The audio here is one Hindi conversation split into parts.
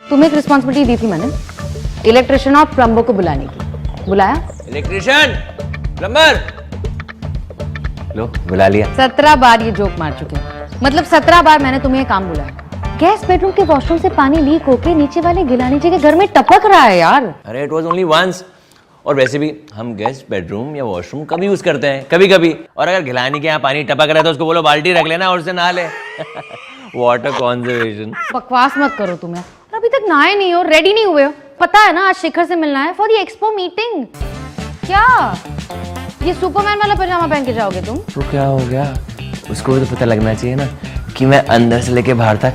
तुम्हें एक रिस्पॉन्सिबिलिटी दी थी मैंने, इलेक्ट्रिशियन और प्लम्बर को बुलाने की। बुलाया? इलेक्ट्रिशियन, प्लम्बर, लो बुला लिया। 17 बार ये जोक मार चुके हैं, मतलब 17 बार मैंने तुम्हें ये काम बुलाया। गैस बेडरूम के वॉशरूम से पानी लीक होके नीचे वाले गिलानी जी के घर में टपक रहा है यार। अरे इट वॉज ओनली वंस। और वैसे भी हम गेस्ट बेडरूम या वॉशरूम कभी यूज करते हैं, कभी कभी। और अगर गिलानी के यहाँ पानी टपक रहा है तो उसको बोलो बाल्टी रख लेना और उससे नहा ले। Water conservation. बकवास मत करो तुम्हें, और अभी तक नहाए नहीं हो, रेडी नहीं हुए हो। पता है ना आज शिखर से मिलना है फॉर द एक्सपो मीटिंग। क्या ये सुपरमैन वाला पजामा पहन के जाओगे तुम? तो क्या हो गया, उसको भी तो पता लगना चाहिए ना कि मैं अंदर से लेके बाहर तक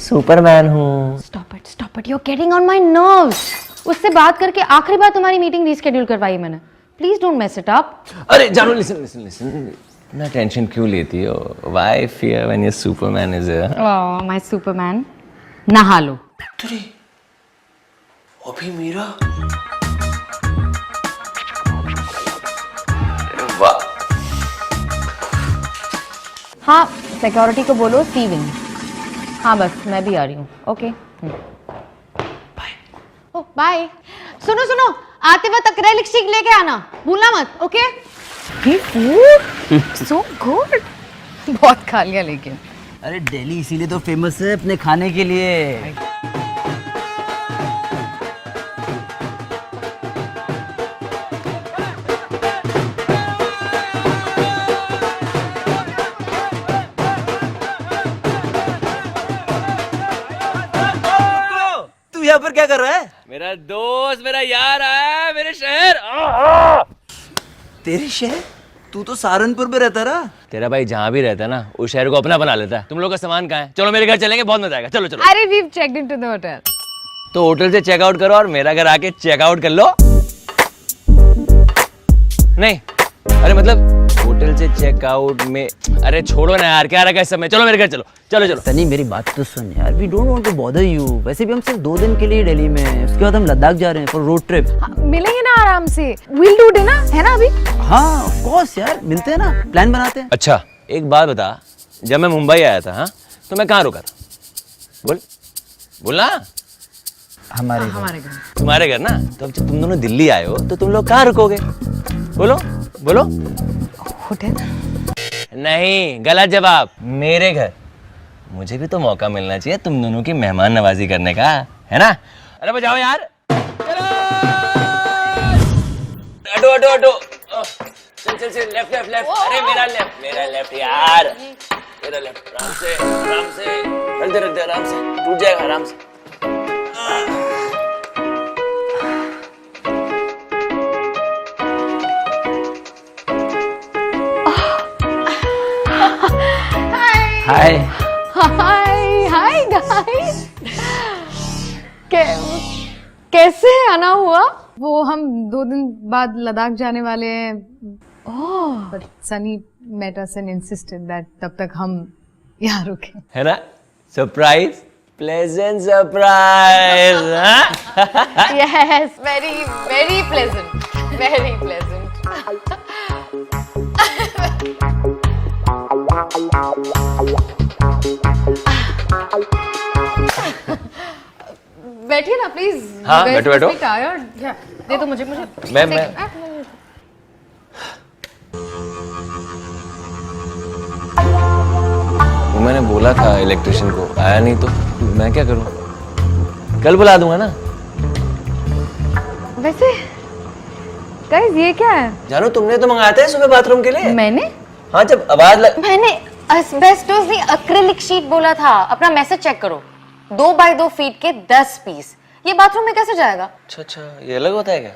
सुपरमैन हूँ। Stop it, you are getting on my nerves. उससे बात करके आखिरी बार तुम्हारी मीटिंग रीशेड्यूल करवाई मैंने। Please don't mess it up. अरे जानो, लिसन, इतना टेंशन क्यों लेती हो? Why fear when your Superman is here? Oh my Superman, नहा लो। अभी मीरा, वाह। हाँ सिक्योरिटी को बोलो सी विंग। हाँ बस मैं भी आ रही हूँ। Okay bye. Oh bye. सुनो आते वक्त एक्रेलिक स्टिक लेके आना, भूलना मत। Okay so good. बहुत खा लिया लेकिन। अरे दिल्ली इसीलिए तो फेमस है अपने खाने के लिए। तू यहाँ पर क्या कर रहा है? मेरा दोस्त, मेरा यार आया है मेरे शहर। तेरे शहर? तू तो सहारनपुर में रहता रहा। तेरा भाई जहाँ भी रहता है ना, उस शहर को अपना बना लेता है। तुम लोग का सामान कहाँ है? चलो मेरे घर चलेंगे, बहुत मजा आएगा। चलो चलो। अरे we checked into the hotel. तो होटल से चेकआउट करो और मेरा घर आके चेकआउट कर लो। नहीं, अरे मतलब होटल से चेकआउट में। अरे छोड़ो ना यार, क्या रखा इस समय। चलो मेरे घर चलो, चलो चलो। सनी मेरी बात तो सुन यार, we don't want to bother you. वैसे भी हम सिर्फ 2 दिन के लिए दिल्ली में हैं, उसके बाद हम लद्दाख जा रहे हैं फॉर रोड ट्रिप। मिलेंगे ना आराम से। विल डू डिनर है ना अभी? हाँ ऑफ कोर्स यार, मिलते हैं ना, प्लान बनाते हैं। अच्छा एक बात बता, जब मैं मुंबई आया था, हाँ, तो मैं कहाँ रुका था? बोलना। हमारे घर। तुम्हारे घर ना। तो अब जब तुम दोनों दिल्ली आए हो तो तुम लोग कहाँ रुकोगे? बोलो। होटल? नहीं, गलत जवाब। मेरे घर। मुझे भी तो मौका मिलना चाहिए तुम दोनों की मेहमान नवाजी करने का, है ना? अरे बजाओ यार। हटो। चल लेफ्ट। अरे मेरा लेफ्ट यार, मेरा लेफ्ट। आराम से रख दे आराम से, टूट जाएगा आराम से। Hi guys. कैसे आना हुआ? वो हम 2 दिन बाद लद्दाख जाने वाले हैं। But Sunny met us and insisted that तब तक हम यहाँ रुके। है ना? Surprise, pleasant surprise. Yes, very pleasant, very pleasant. बैठिए ना प्लीज। हाँ, बैठो। टायर्ड दे दो मुझे। मैं मैंने बोला था इलेक्ट्रिशियन को, आया नहीं तो मैं क्या करूं? कल बुला दूंगा ना। वैसे गाइस ये क्या है? जानो तुमने तो मंगाया था सुबह बाथरूम के लिए। मैंने? हाँ जब आवाज मैंने एस्बेस्टोस नहीं एक्रिलिक शीट बोला था। अपना मैसेज चेक करो। 2 बाय 2 फीट के 10 पीस। ये बाथरूम में कैसे जाएगा? अच्छा ये अलग होता है क्या?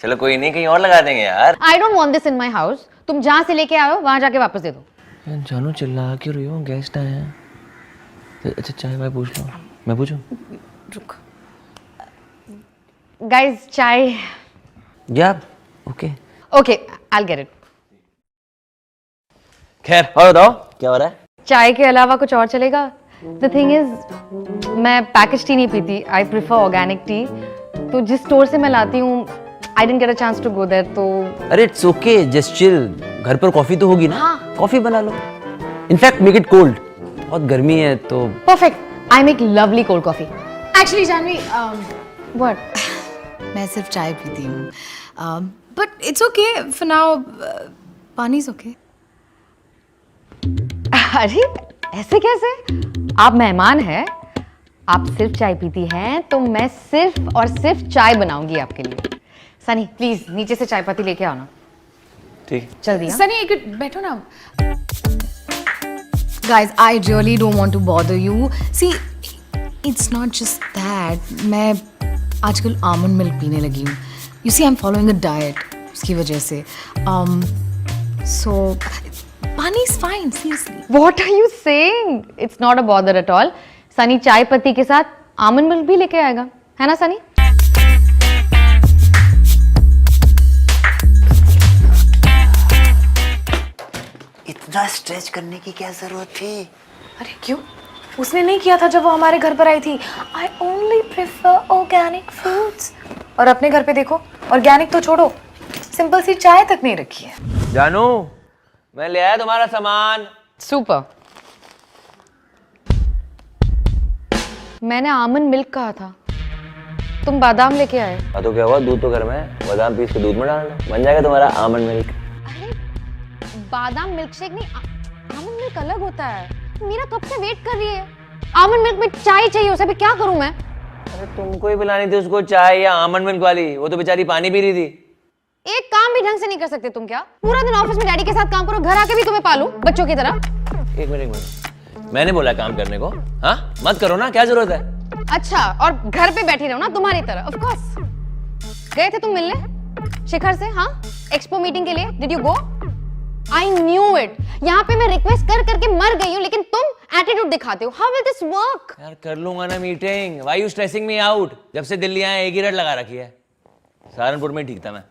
चलो कोई नहीं, कहीं और लगा देंगे यार। आई don't want this in my house. तुम जहां से लेके आए हो वहां जाके वापस दे दो। जानो चिल्ला क्यों रही हो? गेस्ट आए हैं। अच्छा चाय भाई पूछ लो। मैं पूछूं? रुक गाइस, चाय। या okay I will get it. खैर और बताओ क्या हो रहा है? चाय के अलावा कुछ और चलेगा? द थिंग इज मैं पैकेज टी नहीं पीती। I prefer organic tea. तो जिस स्टोर से मैं लाती हूँ I didn't get a chance to go there. तो अरे इट्स ओके, जस्ट चिल। घर पर कॉफी तो होगी ना? हाँ। कॉफी बना लो। In fact make it cold. बहुत गर्मी है तो। Perfect. I make lovely cold coffee. Actually Janvi what? मैं सिर्फ चाय पीती हूँ, but it's okay for now. Pani is okay. अरे ऐसे कैसे? आप मेहमान हैं, आप सिर्फ चाय पीती हैं, तो मैं सिर्फ और सिर्फ चाय बनाऊंगी आपके लिए. सनी प्लीज नीचे से चाय पत्ती लेके आओ ना. ठीक. जल्दी. हाँ? सनी एक बैठो ना. Guys, I really don't want to bother you. See, it's not just that. मैं आजकल almond milk पीने लगी हूँ. You see, I'm following a diet. उसकी वजह से. So, पानी is fine, seriously. What are you saying? It's not a bother at all. Sunny चाय पत्ती के साथ आमंड मिल्क भी लेके आएगा, है ना सनी? इतना स्ट्रेच करने की क्या जरूरत थी? अरे क्यों? उसने नहीं किया था जब वो हमारे घर पर आई थी. I only prefer organic foods. और अपने घर पे देखो, ऑर्गेनिक तो छोड़ो, सिंपल सी चाय तक नहीं रखी है. जानू, मैं ले आया तुम्हारा सामान. सुपर. मैंने आमंड मिल्क कहा था, तुम बादाम लेके आए. हाँ तो क्या हुआ, दूध तो घर में है, बादाम पीस के दूध में डाल दो, बन जाएगा तुम्हारा आमंड मिल्क. बादाम मिल्क शेक नहीं, आमंड मिल्क अलग होता है. मीरा कब से वेट कर रही है. आमंड मिल्क में चाय चाहिए उसे, अभी क्या करूं मैं? अरे तुमको ही पिलानी थी उसको चाय या आमंड मिल्क वाली, वो तो बेचारी पानी पी रही थी. एक काम भी ढंग से नहीं कर सकते तुम क्या? पूरा दिन ऑफिस में डैडी के साथ काम करो, घर आके भी तुम्हें पालूं बच्चों की तरह. एक मिनट, मैंने बोला काम करने को. हाँ मत करो ना, क्या जरूरत है? अच्छा, और घर पे बैठी रहो ना तुम्हारी तरह. Of course. गए थे तुम मिलने शिखर से? हाँ, एक्सपो मीटिंग के लिए. Did you go? I knew it. यहाँ पे मैं रिक्वेस्ट कर करके मर गई हूँ, लेकिन तुम एटीट्यूड दिखाते हो. How will this work? यार कर लूंगा ना meeting. Why you stressing me out? जब से दिल्ली आया एक ही रट लगा रखी है. सहारनपुर में ठीक था मैं.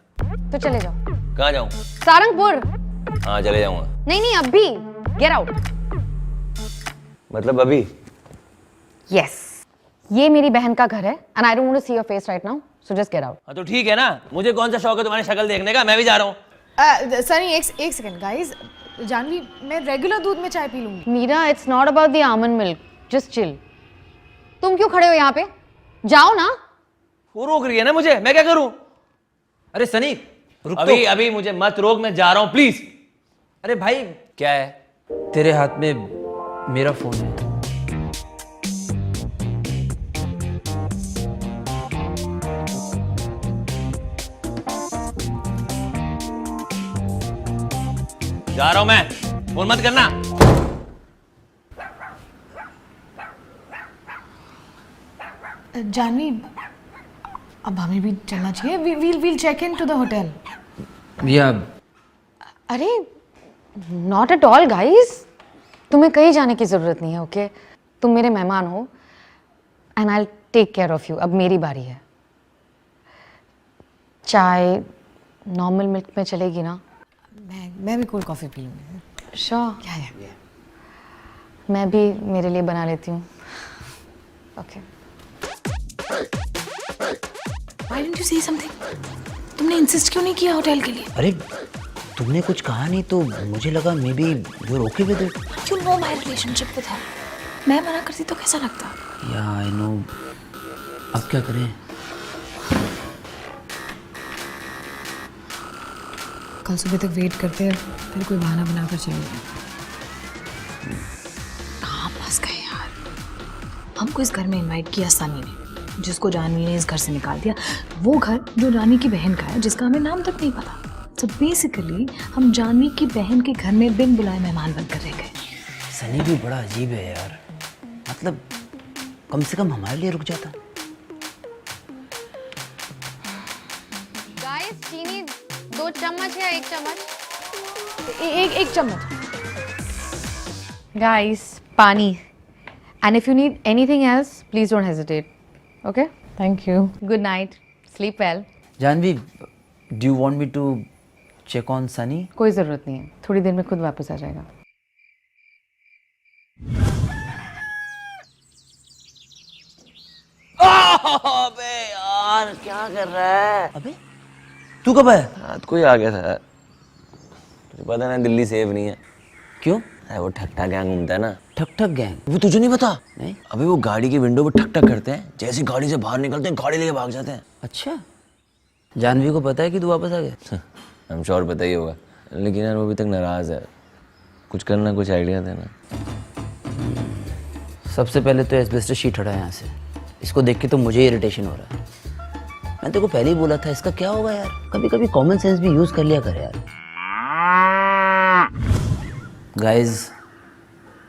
तो चले जाओ. कहाँ जाऊँ? सारंगपुर. हाँ चले जाऊंगा. नहीं नहीं, अभी. Get out. मतलब अभी? यस. ये मेरी बहन का घर है and I don't want to see your face right now, so just get out. हाँ तो ठीक है ना, मुझे कौन सा शौक है तुम्हारी शक्ल देखने का. मैं भी जा रहा हूँ. सनी एक सेकंड गाइस. जानवी, मैं रेगुलर दूध में चाय पी लूंगी. Meera, it's not about the almond milk, just chill. तुम क्यों खड़े हो यहाँ पे? जाओ ना. वो रोक रही है ना मुझे, मैं क्या करूँ? अरे सनी रुक. अभी अभी मुझे मत रोक, मैं जा रहा हूँ प्लीज. अरे भाई, क्या है? तेरे हाथ में मेरा फोन है. जा रहा हूँ मैं, फोन मत करना. जानवी, अब हमें भी चलना चाहिए. we'll check in to the hotel. या अरे नॉट एट ऑल गाइस, तुम्हें कहीं जाने की जरूरत नहीं है. ओके तुम मेरे मेहमान हो and I will take care of you. अब मेरी बारी है. चाय नॉर्मल मिल्क में चलेगी ना? मैं भी कोल्ड कॉफी पी लूंगी. श्योर. क्या मैं भी मेरे लिए बना लेती हूँ. Okay. Why didn't you say something? तुमने इंसिस्ट क्यों नहीं किया होटल के लिए? अरे तुमने कुछ कहा नहीं तो मुझे लगा maybe you are okay with it. You know my relationship with her. मैं मना करती तो कैसा लगता? या आई नो. अब क्या करें? कल सुबह तक वेट करते हैं, फिर कोई बहाना बनाकर चले गए. कहाँ फंस गए यार. हमको इस घर में इनवाइट किया सनी ने, जिसको जानवी ने इस घर से निकाल दिया. वो घर जो रानी की बहन का है, जिसका हमें नाम तक नहीं पता. तो बेसिकली हम जानवी की बहन के घर में बिन बुलाए मेहमान बनकर रह गए. सनी भी बड़ा अजीब है यार. मतलब कम से कम हमारे लिए रुक जाता. गाइस, चीनी 2 चम्मच या 1 चम्मच? एक चम्मच. Guys, पानी. And if you need anything else, please don't hesitate. Okay? Thank you. Good night. Sleep well. Janvi, do you want me to check on Sunny? कोई ज़रूरत नहीं है, थोड़ी देर में खुद वापस आ जाएगा. अबे यार क्या कर रहा है? अबे तू कब आया? रात को ही आ गया था. तुझे पता ना दिल्ली सेफ नहीं है. क्यों? अरे वो ठट्टा गैंग घूमता है ना, ठक ठक गैंग। वो तुझे नहीं पता? नहीं। अबे वो गाड़ी की विंडो पे ठक ठक करते हैं, जैसे गाड़ी से बाहर निकलते हैं गाड़ी लेके भाग जाते हैं। अच्छा, जानवी को पता है कि तू वापस आ गया? हम श्योर पता ही होगा, लेकिन यार वो अभी तक नाराज है। कुछ करना, कुछ आइडिया देना। सबसे पहले तो एस्बेस्टस शीट हटा यहाँ से। इसको देख के तो मुझे इरिटेशन हो रहा है। मैं तेरे को पहले ही बोला था इसका क्या होगा यार, कभी कभी कॉमन सेंस भी यूज कर लिया कर यार। गाइज,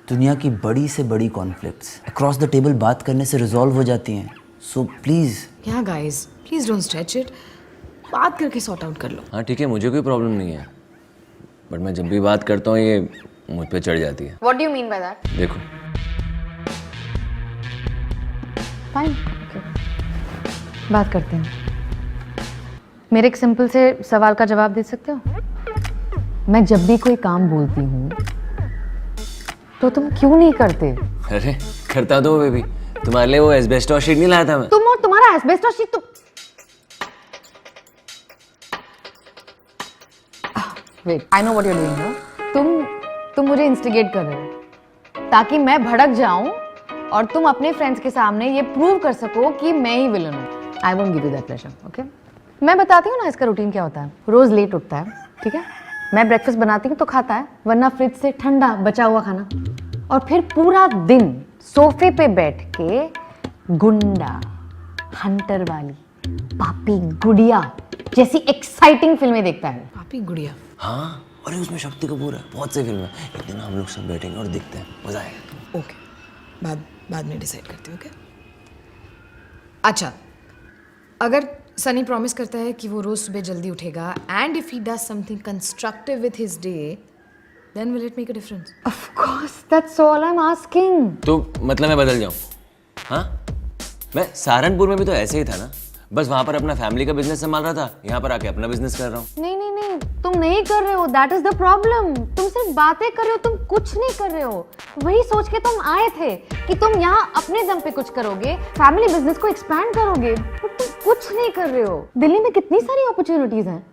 दुनिया की बड़ी से बड़ी कॉन्फ्लिक्ट्स अक्रॉस द टेबल बात करने से रिजॉल्व हो जाती हैं। So please. Yeah, guys, please don't stretch it. बात करके सॉर्ट आउट कर लो। हाँ ठीक है, मुझे कोई प्रॉब्लम नहीं है, बट मैं जब भी बात करता हूँ ये मुझ पे चढ़ जाती है। What do you mean by that? देखो, Fine. Okay. बात करते हैं। मेरे एक सिंपल से सवाल का जवाब दे सकते हो? मैं जब भी कोई काम बोलती हूँ तो तुम क्यों नहीं करते? अरे करता तो बेबी, तुम्हारे लिए वो एस्बेस्टॉस शीट नहीं लाया था मैं। तुम और तुम्हारा asbestos sheet. Wait, I know what you are doing now. तुम मुझे इंस्टिगेट कर रहे हो ताकि मैं भड़क जाऊं और तुम अपने फ्रेंड्स के सामने ये प्रूव कर सको कि मैं ही विलन हूं। I won't give you that pleasure, okay? मैं बताती हूँ ना इसका रूटीन क्या होता है। रोज लेट उठता है, ठीक है? मैं ब्रेकफास्ट बनाती हूँ तो खाता है, वरना फ्रिज से ठंडा बचा हुआ खाना, और फिर पूरा दिन सोफे पे बैठ के गुंडा, हंटर वाली, पापी गुड़िया जैसी एक्साइटिंग फिल्में देखता है। पापी गुड़िया? हाँ, अरे उसमें शक्ति कपूर है, बहुत सही फिल्म है। एक दिन हम लोग सब बैठेंगे और देखते हैं, मजा आएगा। ओके, बाद में डिसाइड करते हो, ओके? अच्छा, अगर सनी प्रॉमिस करता है कि वो रोज सुबह जल्दी उठेगा and if he does something constructive with his day, then will it make a difference? Of course, that's all I'm asking. तो मतलब मैं बदल जाऊं? हाँ, मैं सहारनपुर में भी तो ऐसे ही था ना, बस वहां पर अपना फैमिली का बिजनेस संभाल रहा था, यहाँ पर आके अपना बिजनेस कर रहा हूँ। नहीं नहीं नहीं, तुम नहीं कर रहे हो, दैट इज द प्रॉब्लम। तुम सिर्फ बातें कर रहे हो, तुम कुछ नहीं कर रहे हो। वही सोच के तुम आए थे कि तुम यहाँ अपने दम पे कुछ करोगे, फैमिली बिजनेस को एक्सपैंड करोगे, बट तुम कुछ नहीं कर रहे हो। दिल्ली में कितनी सारी अपॉर्चुनिटीज हैं,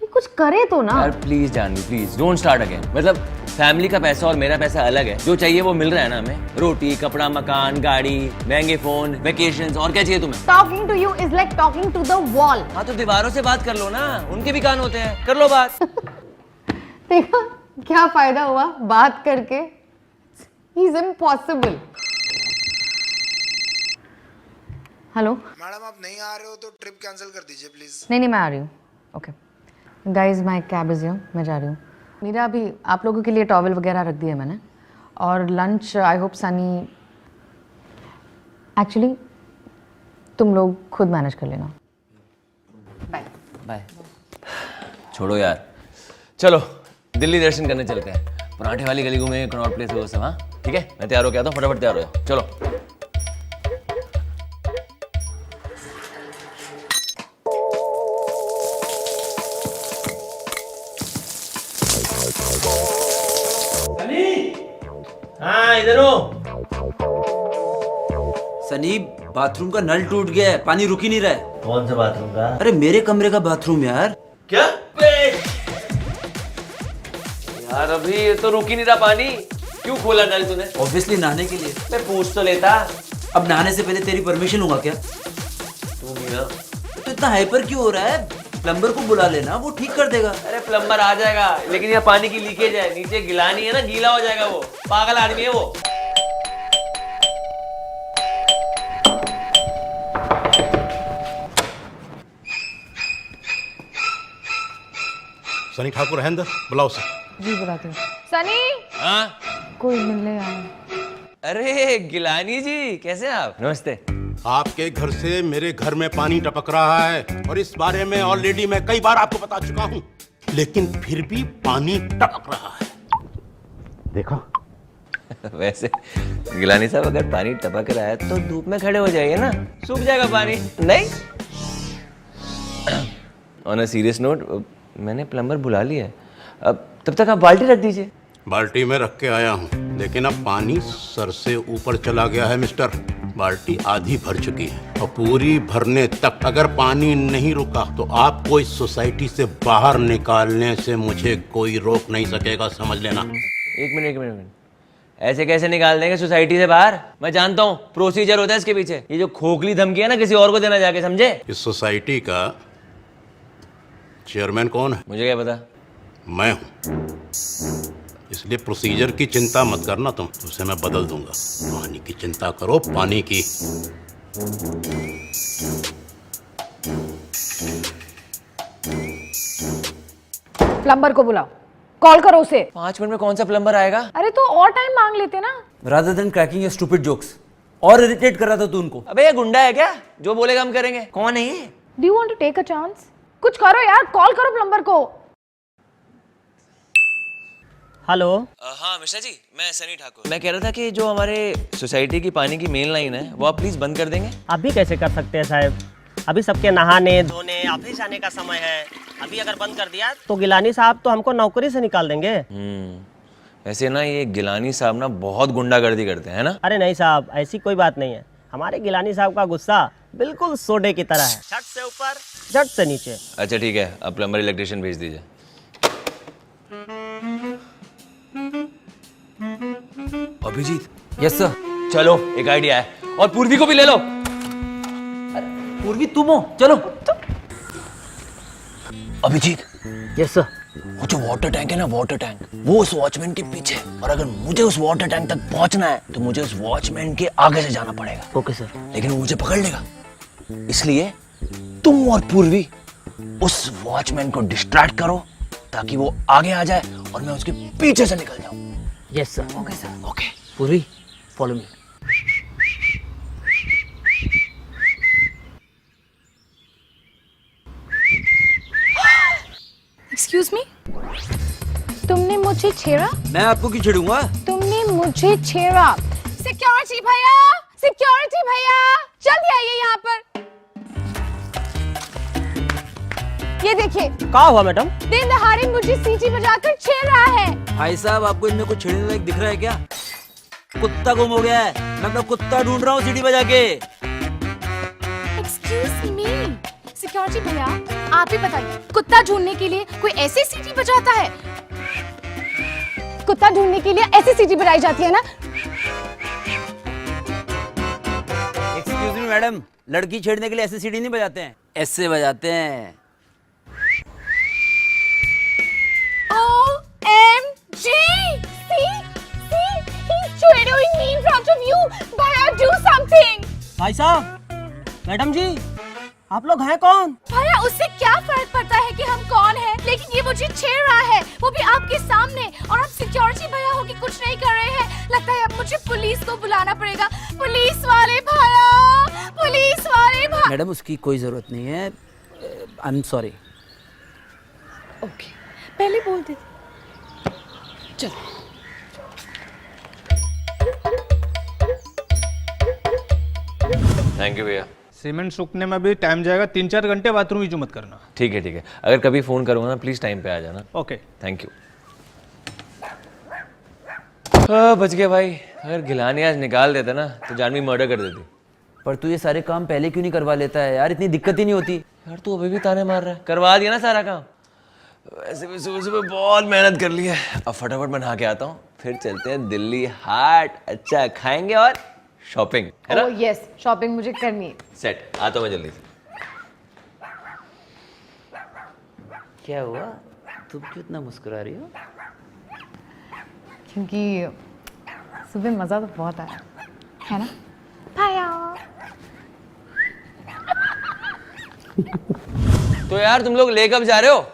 ये कुछ करे तो ना। यार please Janvi, please don't start again. मतलब फैमिली का पैसा और मेरा पैसा अलग है, जो चाहिए वो मिल रहा है ना हमें। रोटी, कपड़ा, मकान, गाड़ी, महंगे फोन, वेकेशंस, और क्या चाहिए तुम्हें? Talking to you is like talking to the wall. हाँ तो दीवारों से बात कर लो ना, उनके भी कान होते हैं, कर लो बात। देखा क्या फायदा हुआ बात करके? Is impossible. हेलो मैडम, आप नहीं आ रहे हो तो ट्रिप कैंसिल कर दीजिए प्लीज। नहीं, मैं आ रही हूँ। Okay guys, my cab is here, मैं जा रही हूँ। मेरा अभी आप लोगों के लिए टॉवल वगैरह रख दिया मैंने, और lunch I hope Sunny, actually तुम लोग खुद मैनेज कर लेना। Bye bye. छोड़ो यार, चलो दिल्ली दर्शन करने चलते हैं। पराठे वाली गली घूमेंगे, कनॉट प्लेस है वो सब। हाँ ठीक है, मैं तैयार हो गया था, फटाफट तैयार हो जाओ, चलो। हाँ इधर हो। सनी, बाथरूम का नल टूट गया है, पानी रुक ही नहीं रहा है। कौन सा बाथरूम का? अरे मेरे कमरे का बाथरूम यार। क्या? यार अभी ये तो रुक ही नहीं रहा पानी, क्यों खोला नल तूने? ऑब्वियसली नहाने के लिए। मैं पूछ तो लेता। अब नहाने से पहले तेरी परमिशन होगा क्या? तू भी ना। तो इतना हाइपर क्यों हो रहा है? प्लम्बर को बुला लेना, वो ठीक कर देगा। अरे प्लम्बर आ जाएगा, लेकिन यहाँ पानी की लीकेज है, नीचे गिलानी है ना, गीला हो जाएगा वो। पागल आदमी है वो। सनी ठाकुर है अंदर, बुलाओ उसे। जी बुलाते हो। सनी, हाँ? कोई मिलने आया। अरे गिलानी जी, कैसे आप? नमस्ते। आपके घर से मेरे घर में पानी टपक रहा है और इस बारे में ऑलरेडी मैं कई बार आपको बता चुका हूँ, लेकिन फिर भी पानी टपक रहा है। देखो वैसे गिलानी साहब, अगर पानी टपक रहा है तो धूप में खड़े हो जाइए ना, सूख जाएगा पानी। नहीं, ऑन अ सीरियस नोट, मैंने प्लम्बर बुला लिया है, अब तब तक आप बाल्टी रख दीजिए। बाल्टी में रख के आया हूँ, लेकिन अब पानी सर से ऊपर चला गया है मिस्टर। बाल्टी आधी भर चुकी है और पूरी भरने तक अगर पानी नहीं रुका तो आपको इस सोसाइटी से बाहर निकालने से मुझे कोई रोक नहीं सकेगा, समझ लेना। एक मिनट। ऐसे कैसे निकाल देंगे सोसाइटी से बाहर? मैं जानता हूँ प्रोसीजर होता है इसके पीछे। ये जो खोखली धमकी है ना किसी और को देना जाके, समझे? इस सोसाइटी का चेयरमैन कौन है? मुझे क्या पता। मैं हूं, इसलिए प्रोसीजर की चिंता मत करना तुम, उसे मैं बदल दूंगा। पानी की चिंता करो, पानी की। प्लम्बर को बुलाओ, कॉल करो उसे। 5 मिनट में कौन सा प्लम्बर आएगा? अरे तो और टाइम मांग लेते ना। Rather than cracking your stupid jokes, और इरिटेट कर रहा था तू उनको। अबे ये गुंडा है क्या? जो बोलेगा हम करेंगे। कौन है ये? Do you want to take a chance? कुछ करो यार, कॉल करो प्लम्बर को। हेलो। हाँ मिश्रा जी, मैं सनी ठाकुर। मैं कह रहा था कि जो हमारे सोसाइटी की पानी की मेन लाइन है वो आप प्लीज बंद कर देंगे। अभी कैसे कर सकते हैं साहब? अभी सबके नहाने धोने ऑफिस जाने का समय है। अभी अगर बंद कर दिया तो गिलानी साहब तो हमको नौकरी से निकाल देंगे। वैसे ना ये गिलानी साहब ना बहुत गुंडागर्दी करते हैं ना। अरे नहीं साहब, ऐसी कोई बात नहीं है। हमारे गिलानी साहब का गुस्सा बिल्कुल सोडे की तरह है, झट से ऊपर झट से नीचे। अच्छा ठीक है, अब प्लम्बर इलेक्ट्रिशियन भेज दीजिए। अभिजीत। Yes sir. चलो एक आइडिया है, और पूर्वी को भी ले लो। पूर्वी तुम हो, चलो। Abhijeet, yes sir. वो जो वाटर टैंक है ना, वाटर टैंक, वो उस वॉचमैन के पीछे, और अगर मुझे उस वाटर टैंक तक पहुंचना है तो मुझे उस वॉचमैन के आगे से जाना पड़ेगा। Okay sir. लेकिन वो मुझे पकड़ लेगा, इसलिए तुम और पूर्वी उस वॉचमैन को डिस्ट्रैक्ट करो ताकि वो आगे आ जाए और मैं उसके पीछे से निकल जाऊं। Yes sir. Okay sir. Okay. पूर्वी फॉलो मी। एक्सक्यूज मी, तुमने मुझे छेड़ा? मैं आपको क्यों छेड़ूंगा? तुमने मुझे छेड़ा। सिक्योरिटी भैया, सिक्योरिटी भैया, जल्दी आइए यहाँ पर। ये देखिए, क्या हुआ मैडम? दिन दहाड़े मुझे सीटी बजाकर छेड़ रहा है। भाई साहब, आपको इनमें कुछ छेड़ने लायक दिख रहा है क्या? कुत्ता गुम हो गया है, मैं अपना कुत्ता ढूंढ रहा हूँ सीढ़ी बजा के। एक्सक्यूज मी, सिक्योरिटी भैया आप ही बताइए, कुत्ता ढूंढने के लिए कोई ऐसे सीटी बजाता है? कुत्ता ढूंढने के लिए ऐसी सीटी बजाई जाती है ना। एक्सक्यूज मी मैडम, लड़की छेड़ने के लिए ऐसे सीढ़ी नहीं बजाते हैं, ऐसे बजाते हैं। OMG! See, he's shadowing me in front of you. Bhaiya, do something. भाई साहब, मैडम जी, आप लोग हैं कौन? भैया, उससे क्या फर्क पड़ता है कि हम कौन हैं? लेकिन ये मुझे छेड़ रहा है, वो भी आपके सामने, और आप सिक्योरिटी भैया हो कि कुछ नहीं कर रहे हैं। लगता है अब मुझे पुलिस को बुलाना पड़ेगा। पुलिस वाले भैया, पुलिस वाले भैया। मैडम उसकी कोई जरूरत नहीं है, आई एम सॉरी। ओके, पहले बोल दे। चलो। थैंक यू भैया। सीमेंट सूखने में भी टाइम जाएगा, 3-4 घंटे, बाथरूम यूज मत करना। ठीक है ठीक है, अगर कभी फोन करूंगा ना प्लीज टाइम पे आ जाना। ओके। Thank you. बच गया भाई, अगर गिलानी आज निकाल देता ना तो जानवी मर्डर कर देती। पर तू ये सारे काम पहले क्यों नहीं करवा लेता है यार? इतनी दिक्कत ही नहीं होती। यार तू अभी भी ताने मार रहा है, करवा दिया ना सारा काम। वैसे भी सुबह सुबह बहुत मेहनत कर ली है, अब फटाफट मैं नहा के आता हूँ, फिर चलते हैं दिल्ली हाट, अच्छा खाएंगे और शॉपिंग, है ना? ओह यस, शॉपिंग मुझे करनी है। सेट, आता हूँ मैं जल्दी से। क्या हुआ, तुम क्यों इतना मुस्कुरा रही हो? क्योंकि सुबह मज़ा तो बहुत आया है ना भैया। तो यार तुम लोग ले कब जा रहे हो?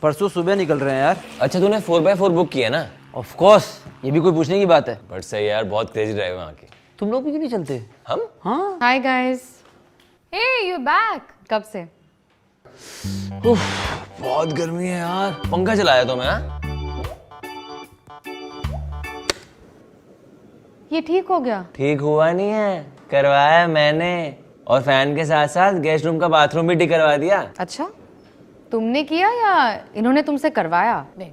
परसों सुबह निकल रहे हैं यार। अच्छा तूने 4x4 बुक किया ना? ऑफ कोर्स, ये भी कोई पूछने की बात है? बट सही यार, बहुत क्रेजी ड्राइव है वहाँ की। तुम लोग भी क्यों नहीं चलते? हम? हाँ। Hi guys, hey you back. कब से? बहुत गर्मी है यार, पंखा चलाया तो मैं। हाँ? ये ठीक हो गया? ठीक हुआ नहीं है, करवाया मैंने, और फैन के साथ साथ गेस्ट रूम का बाथरूम भी ठीक करवा दिया। अच्छा, तुमने किया या इन्होंने तुमसे करवाया? नहीं,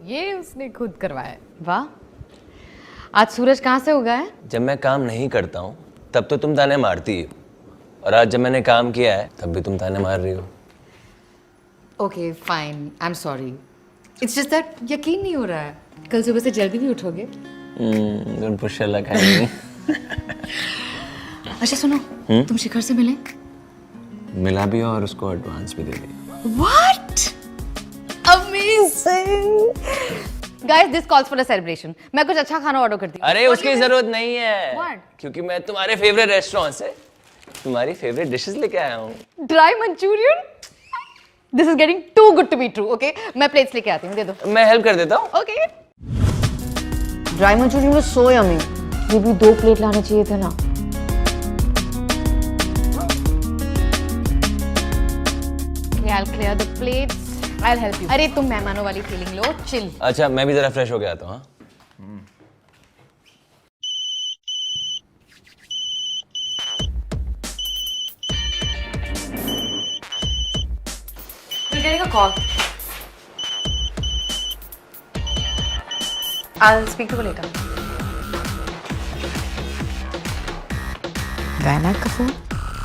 ये उसने खुद करवाया। वाह, आज सूरज कहाँ से उगा है? जब मैं काम नहीं करता हूँ तब तो तुम ताने मारती हो, और आज जब मैंने काम किया है तब भी तुम ताने मार रही हो। Okay fine, I am sorry. It's just that यकीन नहीं हो रहा है। कल सुबह से जल्दी नहीं उठोगे? पुष्ला खाएंगे। अच्छा सुनो, तुम शिखर से मिले? मिला भी और उसको एडवांस भी दे दिया। What? Amazing! Guys this calls for a celebration. मैं कुछ अच्छा खाना ऑर्डर करती हूँ। अरे उसकी जरूरत नहीं है। What? क्योंकि मैं तुम्हारे फेवरेट रेस्टोरेंट से तुम्हारी फेवरेट डिशेस लेके आया हूँ। Dry Manchurian? This is getting too good to be true. Okay, मैं प्लेट्स लेके आती हूँ, दे दो। मैं हेल्प कर देता हूँ। Okay. Dry Manchurian was so yummy. ये भी 2 प्लेट लाने चाहिए थे ना। I'll clear the plates. I'll help you. अरे तुम मेहमानों वाली फीलिंग लो, चिल। अच्छा मैं भी जरा फ्रेश हो गया आता हूँ। हाँ? We're getting a call. I'll speak to you later. गायना का फोन?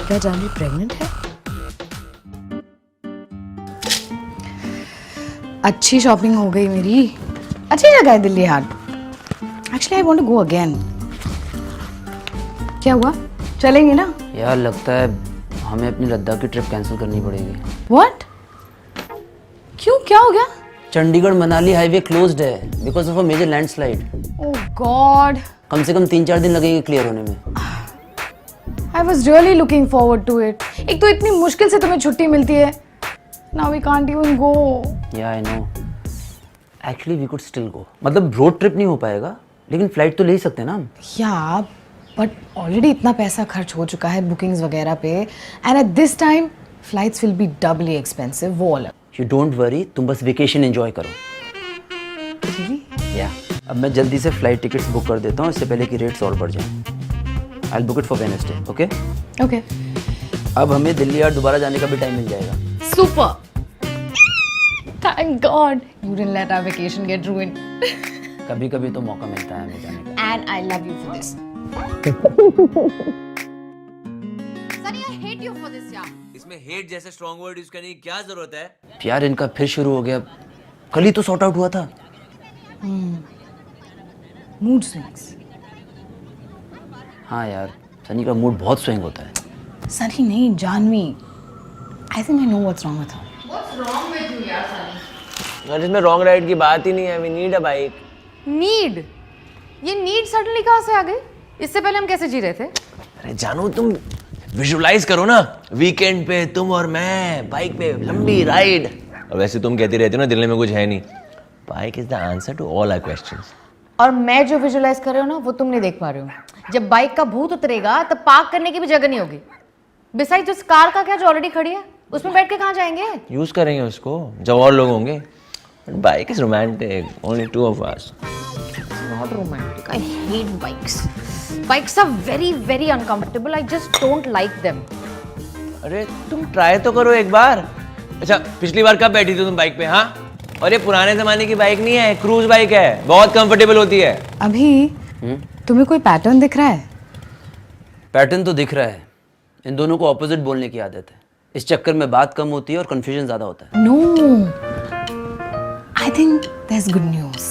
क्या जानवी प्रेग्नेंट है? अच्छी शॉपिंग हो गई मेरी। अच्छी जगह है Dilli Haat. Actually I want to go again. क्या हुआ? चलेंगे ना? यार लगता है हमें अपनी लद्दाख की ट्रिप कैंसिल करनी पड़ेगी। व्हाट? क्यों, क्या हो गया? चंडीगढ़ मनाली हाईवे क्लोज्ड है because of a major landslide. Oh god. कम से कम 3-4 दिन लगेंगे क्लियर होने में। I was really looking forward to it. एक तो इतनी मुश्किल से तुम्हें छुट्टी मिलती है। Now we can't even go. Yeah, I know. Actually, we could still go. मतलब रोड ट्रिप नहीं हो पाएगा, लेकिन फ्लाइट तो ले ही सकते हैं ना हम। Yeah, but already इतना पैसा खर्च हो चुका है बुकिंग्स वगैरह पे, and at this time flights will be doubly expensive. वो अलग। You don't worry, तुम बस वेकेशन एंजॉय करो। Really? Yeah. अब मैं जल्दी से फ्लाइट टिकट्स बुक कर देता हूँ इससे पहले कि रेट्स और बढ़ जाएं। I'll book it for Wednesday, okay? Okay. अब हमें दिल्ली हाट दोबारा जाने का भी टाइम मिल जाएगा। Super. Thank God you didn't let our vacation get ruined. कभी कभी तो मौका मिलता है हमें जाने का। And I love you for this. Sunny, I hate you for this, यार। इसमें हेट जैसे स्ट्रॉन्ग वर्ड यूज करने की क्या जरूरत है? यार इनका फिर शुरू हो गया। कल ही तो सॉर्ट आउट हुआ था। Mood swings. हाँ यार, सनी का मूड बहुत स्विंग होता है। सनी नहीं, Janvi. I think I know what's wrong with her. और इसमें रॉन्ग राइड की बात ही नहीं है। We need a bike. Need? ये नीड सडनली कहाँ से आ गई? इससे पहले हम कैसे जी रहे थे? अरे जानू तुम विजुअलाइज करो ना, वीकेंड पे तुम और मैं बाइक पे लंबी राइड। और वैसे तुम कहती रहती हो ना दिल्ली में कुछ है नहीं। Bike is the answer to all our questions. और मैं जो विजुअलाइज कर रहे हो ना वो तुम नहीं देख पा रहे हो। जब बाइक का भूत उतरेगा तब पार्क करने की भी जगह नहीं होगी। बिसाइड उस कार का क्या जो ऑलरेडी खड़ी है, उसमें बैठ के कहाँ जाएंगे? यूज करेंगे उसको जब और लोग होंगे। Bike is romantic, only 2 of us। Not romantic. I hate bikes. Bikes are very, very uncomfortable. I just don't like them. अरे तुम ट्राई तो करो एक बार। अच्छा पिछली बार कब बैठी थी तुम बाइक पे? हाँ, और ये पुराने जमाने की बाइक नहीं है, क्रूज बाइक है, बहुत कंफर्टेबल होती है। अभी तुम्हें कोई पैटर्न दिख रहा है? पैटर्न तो दिख रहा है। इन दोनों को ऑपोजिट बोलने की आदत है। इस चक्कर में बात कम होती है और कंफ्यूजन ज्यादा होता है। No. I think there's good news.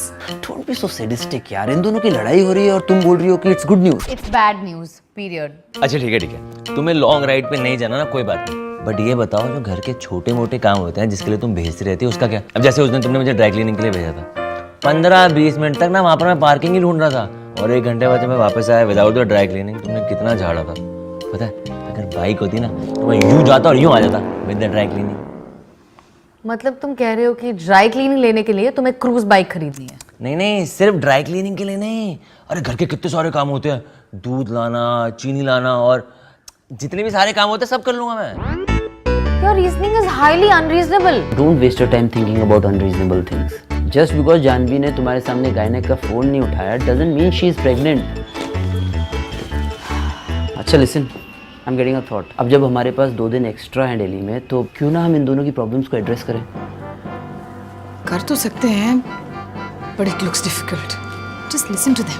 Don't be so sadistic यार। इन दोनों की लड़ाई हो रही है और तुम बोल रही हो कि it's good news. It's bad news. Period. अच्छा ठीक है। तुम्हें लॉन्ग राइड पे नहीं जाना ना, कोई बात नहीं। बट ये बताओ जो घर के छोटे मोटे काम होते हैं जिसके लिए तुम भेजती रहती हो उसका क्या? अब जैसे उस दिन तुमने मुझे ड्राई क्लीनिंग के लिए भेजा था, 15-20 मिनट तक ना वहाँ पर मैं पार्किंग ही ढूंढ रहा था और 1 घंटे बाद जब मैं वापस आया विदाउट द ड्राई क्लीनिंग, तुमने कितना झाड़ा था पता है? अगर बाइक होती ना तो मैं यूं जाता और यूं आ जाता विद द ड्राई क्लीनिंग। मतलब तुम कह रहे हो कि ड्राई क्लीनिंग लेने के लिए तुम्हें क्रूज बाइक खरीदनी है? नहीं नहीं, सिर्फ ड्राई क्लीनिंग के लिए नहीं। अरे घर के कितने सारे काम होते हैं, दूध लाना, चीनी लाना और जितने भी सारे काम होते हैं सब कर लूंगा मैं। Your reasoning is highly unreasonable. Don't waste your time thinking about unreasonable things. Just because Janvi ने तुम्हारे सामने गायनेक का फोन नहीं उठाया doesn't mean she is pregnant. अच्छा listen, I'm getting a thought. अब जब हमारे पास 2 दिन एक्स्ट्रा है दिल्ली में तो क्यों ना हम इन दोनों की प्रॉब्लम्स को एड्रेस करें? कर तो सकते हैं, but it looks difficult. Just listen to them.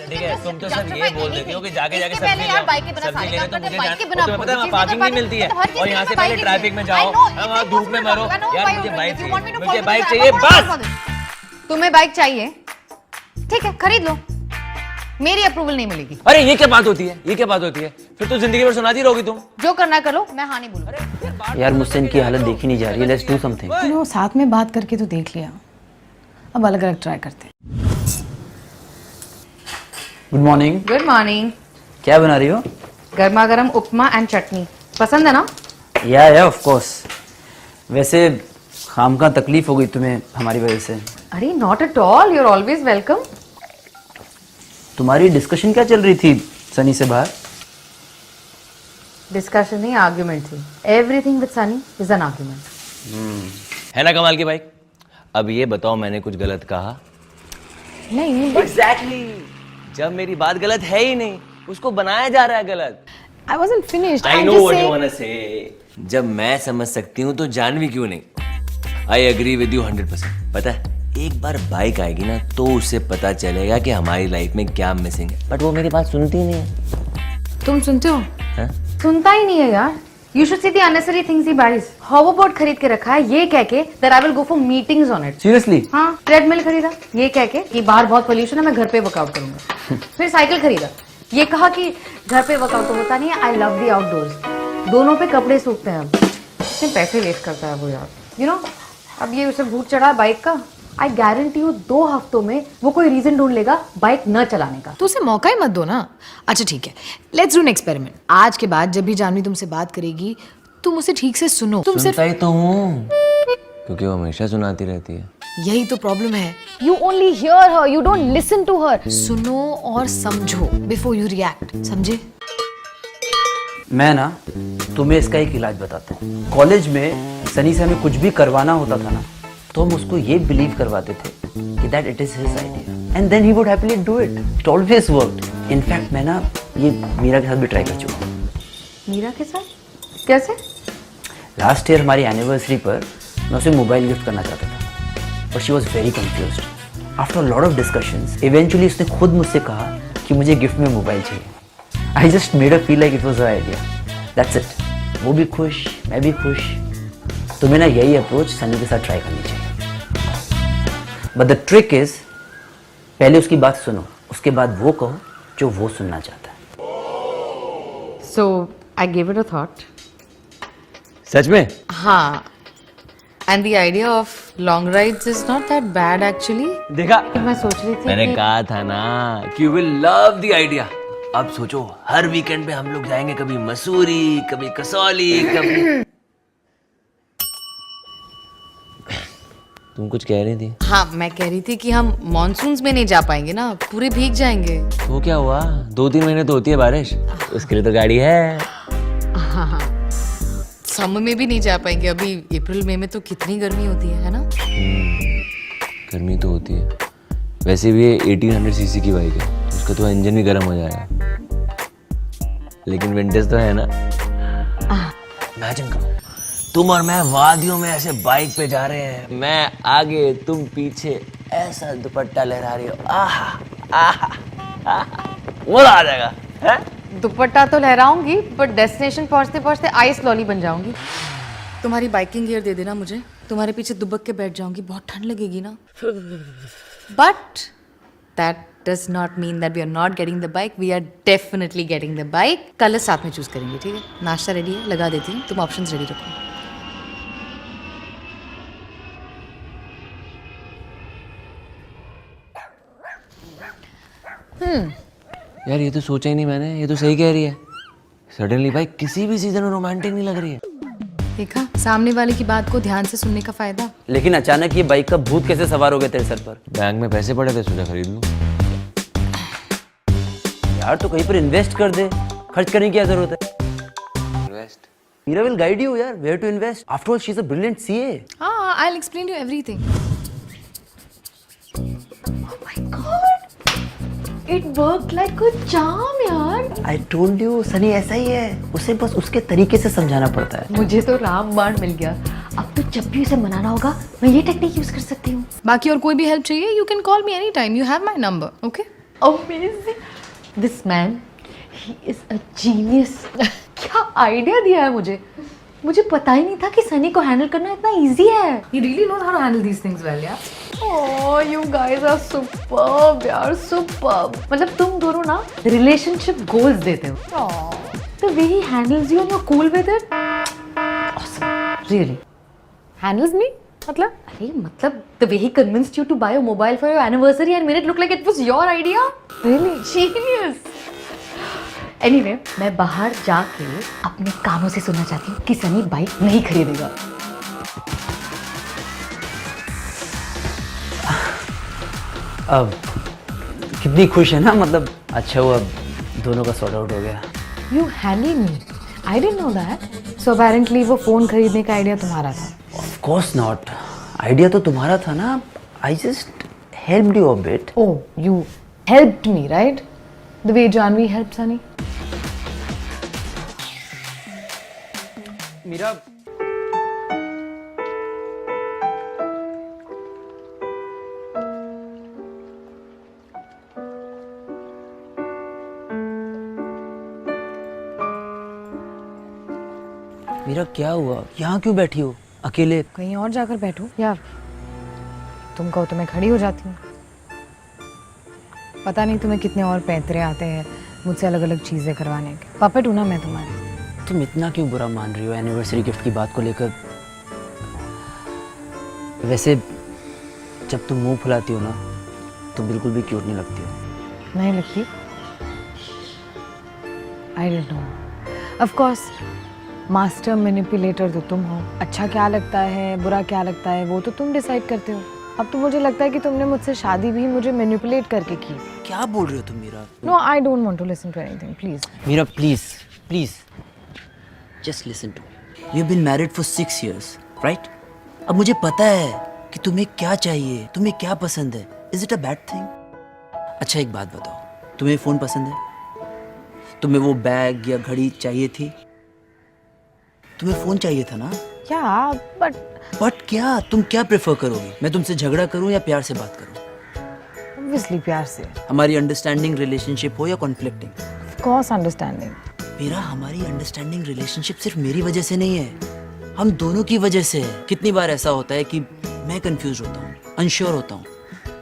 ठीक है, तुम तो सब ये बोल देती हो कि जाके जाके पहले सब्जी यार ले बाइक के बिना सारे काम करते हैं, बाइक के बिना तुम्हें पता है पार्किंग नहीं मिलती है और यहाँ से पहले ट्रैफिक में जाओ, वहाँ धूप में मरो। यार मुझे बाइक चाहिए, मुझे बाइक चाहिए बस। तुम्हें बाइक चाहिए? ठीक है, खरीद लो, मेरी अप्रूवल नहीं मिलेगी। अरे ये क्या बात होती है, ये क्या बात होती है? फिर तो जिंदगी भर सुनाती रहोगी तुम। जो करना करो, मैं हाँ नहीं बोलूंगी। यार मुझसे इनकी हालत देखी नहीं जा रही है, लेट्स डू समथिंग। नो, साथ में बात करके तो देख लिया, अब अलग अलग ट्राई करते हैं। Good morning. Good morning. क्या बना रही हो? गर्मा गर्म उपमा एंड चटनी, पसंद है ना? या ऑफ कोर्स। वैसे खाम का तकलीफ हो गई तुम्हें हमारी वजह से। अरे not at all, you are always welcome. तुम्हारी डिस्कशन क्या चल रही थी सनी से बाहर? डिस्कशन नहीं, आर्ग्यूमेंट थी। Everything with Sunny is an argument. है ना कमाल की बाइक? अब ये बताओ मैंने कुछ गलत कहा? नहीं, एग्जैक्टली जब मेरी बात गलत है ही नहीं, उसको बनाया जा रहा है गलत। I wasn't finished. I I'm know just what you saying- wanna say. जब मैं समझ सकती हूँ तो जानवी क्यों नहीं? I agree with you 100%. पता है एक बार बाइक आएगी ना तो उससे पता चलेगा कि हमारी लाइफ में क्या मिसिंग है, बट वो मेरी बात सुनती ही नहीं है। तुम सुनते हो? हाँ? सुनता ही नहीं है यार। You should see the unnecessary things he buys. Hoverboard खरीद के रखा है ये कह के that I will go for meetings on it. Seriously? हाँ, ट्रेडमिल खरीदा ये कह के कि बाहर बहुत पोल्यूशन है, मैं घर पे वर्कआउट करूंगा। फिर साइकिल खरीदा, ये कहा कि घर पे वर्कआउट तो होता नहीं है, आई लव द आउटडोर्स। दोनों पे कपड़े सूखते हैं। अब इतने पैसे वेस्ट करता है वो यार, यू नो। अब ये उसे भूत चढ़ा है बाइक का। आई गारंटी यू 2 हफ्तों में वो कोई रीजन ढूंढ लेगा बाइक न चलाने का। तो उसे मौका ही मत दो ना। अच्छा ठीक है, लेट्स डू एन एक्सपेरिमेंट। आज के बाद जब भी जानवी तुमसे बात करेगी तुम उसे ठीक से सुनो। तुम सिर्फ सुनता ही तो हूँ, क्योंकि वो हमेशा सुनाती रहती है। यही तो प्रॉब्लम है। You only hear her, you don't listen to her. सुनो और समझो बिफोर यू रिएक्ट, समझे? मैं ना तुम्हें इसका एक इलाज बताता हूँ। कॉलेज में सनी से हमें कुछ भी करवाना होता था ना, तो हम उसको ये बिलीव करवाते थे कि that it is his idea and then he would happily do it. It always worked. In fact मैं ना ये मीरा के साथ भी ट्राई कर चुका हूँ। मीरा के साथ कैसे? लास्ट ईयर हमारी एनिवर्सरी पर मैं उसे मोबाइल गिफ्ट करना चाहता था, but she was very confused. After lot of discussions eventually उसने खुद मुझसे कहा कि मुझे गिफ्ट में मोबाइल चाहिए। I just made a feel like it was her idea, that's it. वो भी खुश, मैं भी खुश। तुम्हें ना यही अप्रोच सनी के साथ ट्राई करनी चाहिए। बट द ट्रिक इज पहले उसकी बात सुनो, उसके बाद वो कहो जो वो सुनना चाहता है। So I gave it a thought. सच में? हाँ, and the idea of long rides is not that bad actually. देखा, मैं सोच रही थी मैंने कि- कहा था ना कि you will love the idea. अब सोचो हर वीकेंड पे हम लोग जाएंगे, कभी मसूरी, कभी कसौली, कभी तुम कुछ कह रही थी? हाँ, मैं कह रही थी कि हम मॉनसून्स में नहीं जा पाएंगे ना, पूरे भीग जाएंगे। वो क्या हुआ, 2-3 महीने तो होती है बारिश, उसके लिए तो गाड़ी है। हाँ, समर में भी नहीं जा पाएंगे। अभी अप्रैल मई में तो कितनी गर्मी होती है ना? गर्मी तो होती है। वैसे भी ये 1800 सीसी की बाइक है, उसका तो इंजन भी गर्म हो जाएगा। लेकिन विंटेज तो है ना। इमेजिन करो तुम और मैं वादियों में ऐसे बाइक पे जा रहे हैं, मैं आगे तुम पीछे, ऐसा दुपट्टा लहरा रही हो, आहा आहा आहा, मजा आ जाएगा है? दुपट्टा तो लहराऊंगी, बट डेस्टिनेशन पहुंचते पहुंचते आइस लॉली बन जाऊंगी। तुम्हारी बाइकिंग गियर दे देना मुझे, तुम्हारे पीछे दुबक के बैठ जाऊंगी, बहुत ठंड लगेगी ना। But that does not mean that we are not getting the bike, we are definitely getting the bike. Colour साथ में चूज करेंगे, ठीक है? नाश्ता रेडी है, लगा देती हूँ, तुम ऑप्शंस रेडी रखो। यार ये तो सोचा ही नहीं मैंने, ये तो सही कह रही है। सडनली भाई किसी भी सीजन में रोमांटिक नहीं लग रही है। देखा, सामने वाले की बात को ध्यान से सुनने का फायदा। लेकिन अचानक ये बाइक का भूत कैसे सवार हो गया तेरे सर पर? बैंक में पैसे पड़े थे, सोचा खरीद लूं। यार तो कहीं पर इन्वेस्ट कर दे, खर्च करने की क्या जरूरत है? Invest? Meera will guide you यार, where to invest. After all she is a brilliant CA. हाँ, I will explain you everything. It work like a charm यार। आई टोल्ड यू, सनी ऐसा ही है, उसे बस उसके तरीके से समझाना पड़ता है। मुझे तो रामबाण मिल गया। अब तो जब भी उसे मनाना होगा मैं ये टेक्निक यूज कर सकती हूँ। बाकी और कोई भी हेल्प चाहिए, you can call me any time, you have my number, okay? Amazing, this man he is a genius. क्या आइडिया दिया है मुझे। मुझे पता ही नहीं था कि सनी को हैंडल करना इतना इजी है। He really knows how to handle these things well, yeah? Oh, you guys are superb यार, superb. मतलब तुम दोनों ना relationship goals देते हो. The way he handles you and you're cool with it. Awesome. Really. Handles me? मतलब? अरे मतलब the way he convinced you to buy a mobile for your anniversary and made it look like it was your idea. Really? Genius. Anyway, मैं बाहर जाके अपने कानों से सुनना चाहती हूँ कि सनी बाइक नहीं खरीदेगा. अब कितनी खुश है ना, मतलब अच्छा हुआ दोनों का सॉर्ट आउट हो गया. You handled me. I didn't know that. So apparently वो फोन खरीदने का आइडिया तुम्हारा था. Of course not. आइडिया तो तुम्हारा था ना. I just helped you a bit. Oh, you helped me, right? The way Janvi helped Sunny. मेरा मेरा क्या हुआ? यहाँ क्यों बैठी हो अकेले? कहीं और जाकर बैठो यार. तुम कहो तो मैं खड़ी हो जाती हूँ. पता नहीं तुम्हें कितने और पैंतरे आते हैं मुझसे अलग अलग चीजें करवाने के. पपेट हूँ ना मैं तुम्हारी. तुम इतना क्यों बुरा मान रही हो एनिवर्सरी गिफ्ट की बात को लेकर? वैसे जब तुम मुंह फुलाती हो ना तो बिल्कुल भी क्यूट नहीं लगती हो. नहीं लगती? I don't know. Of course master manipulator तो तुम हो. अच्छा क्या लगता है बुरा क्या लगता है वो तो तुम डिसाइड करते हो. अब तो मुझे लगता है कि तुमने मुझसे शादी भी मुझे मैनिपुलेट करके की. क्या बोल रहे हो तुम Meera? No I don't want to listen to anything please. Meera please please just listen to. We have been married for 6 years, right? अब मुझे पता है कि तुम्हें क्या चाहिए, तुम्हें क्या पसंद है. Is it a bad thing? अच्छा एक बात बताओ, तुम्हें फ़ोन पसंद है? तुम्हें वो बैग या घड़ी चाहिए थी? तुम्हें फ़ोन चाहिए था ना? या बट क्या? तुम क्या प्रेफर करोगे? मैं तुमसे झगड़ा करूं या प्यार से बात करूं? ऑब्वियसली प्यार से. हमारी अंडरस्टैंडिंग रिलेशनशिप हो या कॉन्फ्लिक्टिंग? Of course understanding. मेरा हमारी अंडरस्टैंडिंग रिलेशनशिप सिर्फ मेरी वजह से नहीं है, हम दोनों की वजह से है. कितनी बार ऐसा होता है कि मैं कंफ्यूज होता हूँ, अनश्योर होता हूँ,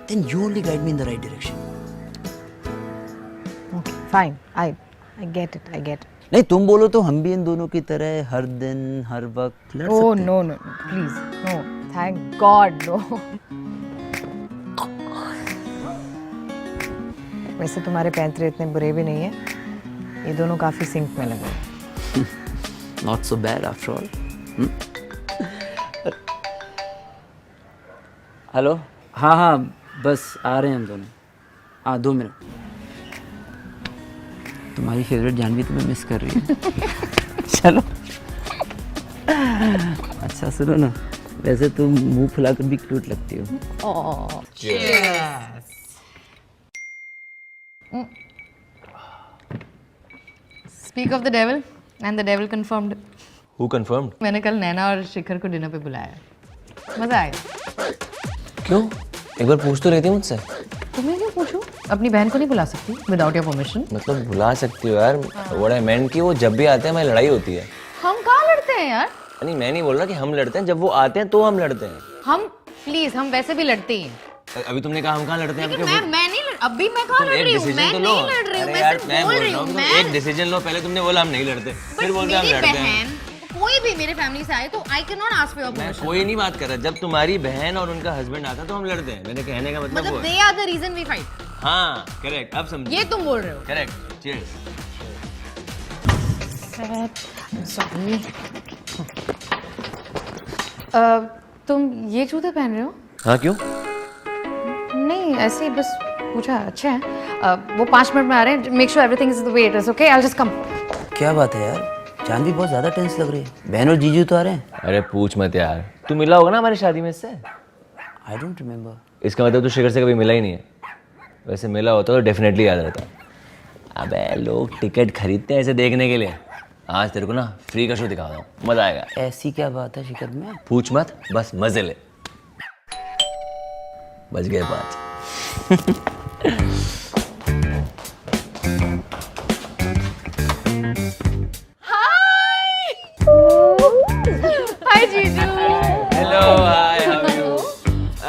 then you only guide me in the right direction. Okay fine. I get it. I get it. नहीं तुम बोलो तो हम भी इन दोनों की तरह हर दिन हर वक्त लड़ Oh सकते हैं. no no no please no thank God no. वैसे तुम्हारे पैंतरे इतने बुरे भी नहीं है. ये दोनों काफी सिंक में लगे. Not so bad after all. Hello. हाँ हाँ बस आ रहे हैं हम दोनों. हाँ 2 मिनट. तुम्हारी फेवरेट जानवी तुम्हें मिस कर रही है. चलो. अच्छा सुनो ना, वैसे तुम मुंह फुलाकर भी क्यूट लगती हो. Speak of the devil and the devil confirmed. Who confirmed? मैंने कल नैना और शिखर को डिनर पे बुलाया. मजा आया. क्यों? एक बार पूछ तो रही थी मुझसे. तुम्हें क्यों पूछूं? अपनी बहन को नहीं बुला सकती विदाउट योर परमिशन? मतलब बुला सकती हो यार. व्हाट आई मेंट कि वो जब भी आते हैं हमारी लड़ाई होती है. हम कहाँ लड़ते हैं यार? नहीं मैं नहीं बोल रहा कि हम लड़ते हैं. जब वो आते हैं तो हम लड़ते हैं. हम प्लीज हम वैसे भी लड़ते ही हैं. अभी तुमने कहा हम कहाँ लड़ते हैं. लेकिन मैं नहीं अभी मैं कहाँ तुम लड़ एक रही हूँ. डिसीजन मैं तो लो. नहीं लड़ रही हूँ. अरे मैं यार सिर्फ मैं बोल बोल रही रहा हूँ. हूँ मैं एक डिसीजन लो. पहले तुमने बोला हम नहीं लड़ते, फिर बोलते हम मेरी लड़ते हैं. बहन कोई भी मेरे फैमिली से आए तो I can not ask for your मैं परमिशन. कोई नहीं बात कर रहा. जब तुम्हारी बहन और उनका हस्बैंड आता तो हम लड़ते हैं. मेरे कहने का मतलब वो मतलब है. They are the reason we fight. हाँ करेक्ट. अब समझ. ये तुम बोल रहे हो. करेक्ट. चीयर्स. सॉरी. तुम ये जूते पहन रहे हो? हाँ क्यों? नहीं ऐसे ही बस पूछा. अच्छे हैं. वो 5 मिनट में आ रहे हैं. Make sure everything is the way it is. Okay I will just come. क्या बात है यार, जानवी बहुत ज्यादा टेंस लग रही है. बहन और जीजू तो आ रहे हैं. अरे पूछ मत यार. तू मिला होगा ना हमारी शादी में इससे. I don't remember. इसका मतलब तू शिखर से कभी मिला ही नहीं है. वैसे मिला होता तो डेफिनेटली याद रहता. अबे लोग टिकट खरीदते हैं ऐसे देखने के लिए. आज तेरे को ना फ्री का शो दिखा रहा हूँ. मजा आएगा. ऐसी क्या बात है शिखर में? पूछ मत, बस मजे ले. बज गए 5. हाय जीजू. Hello hi. How are you?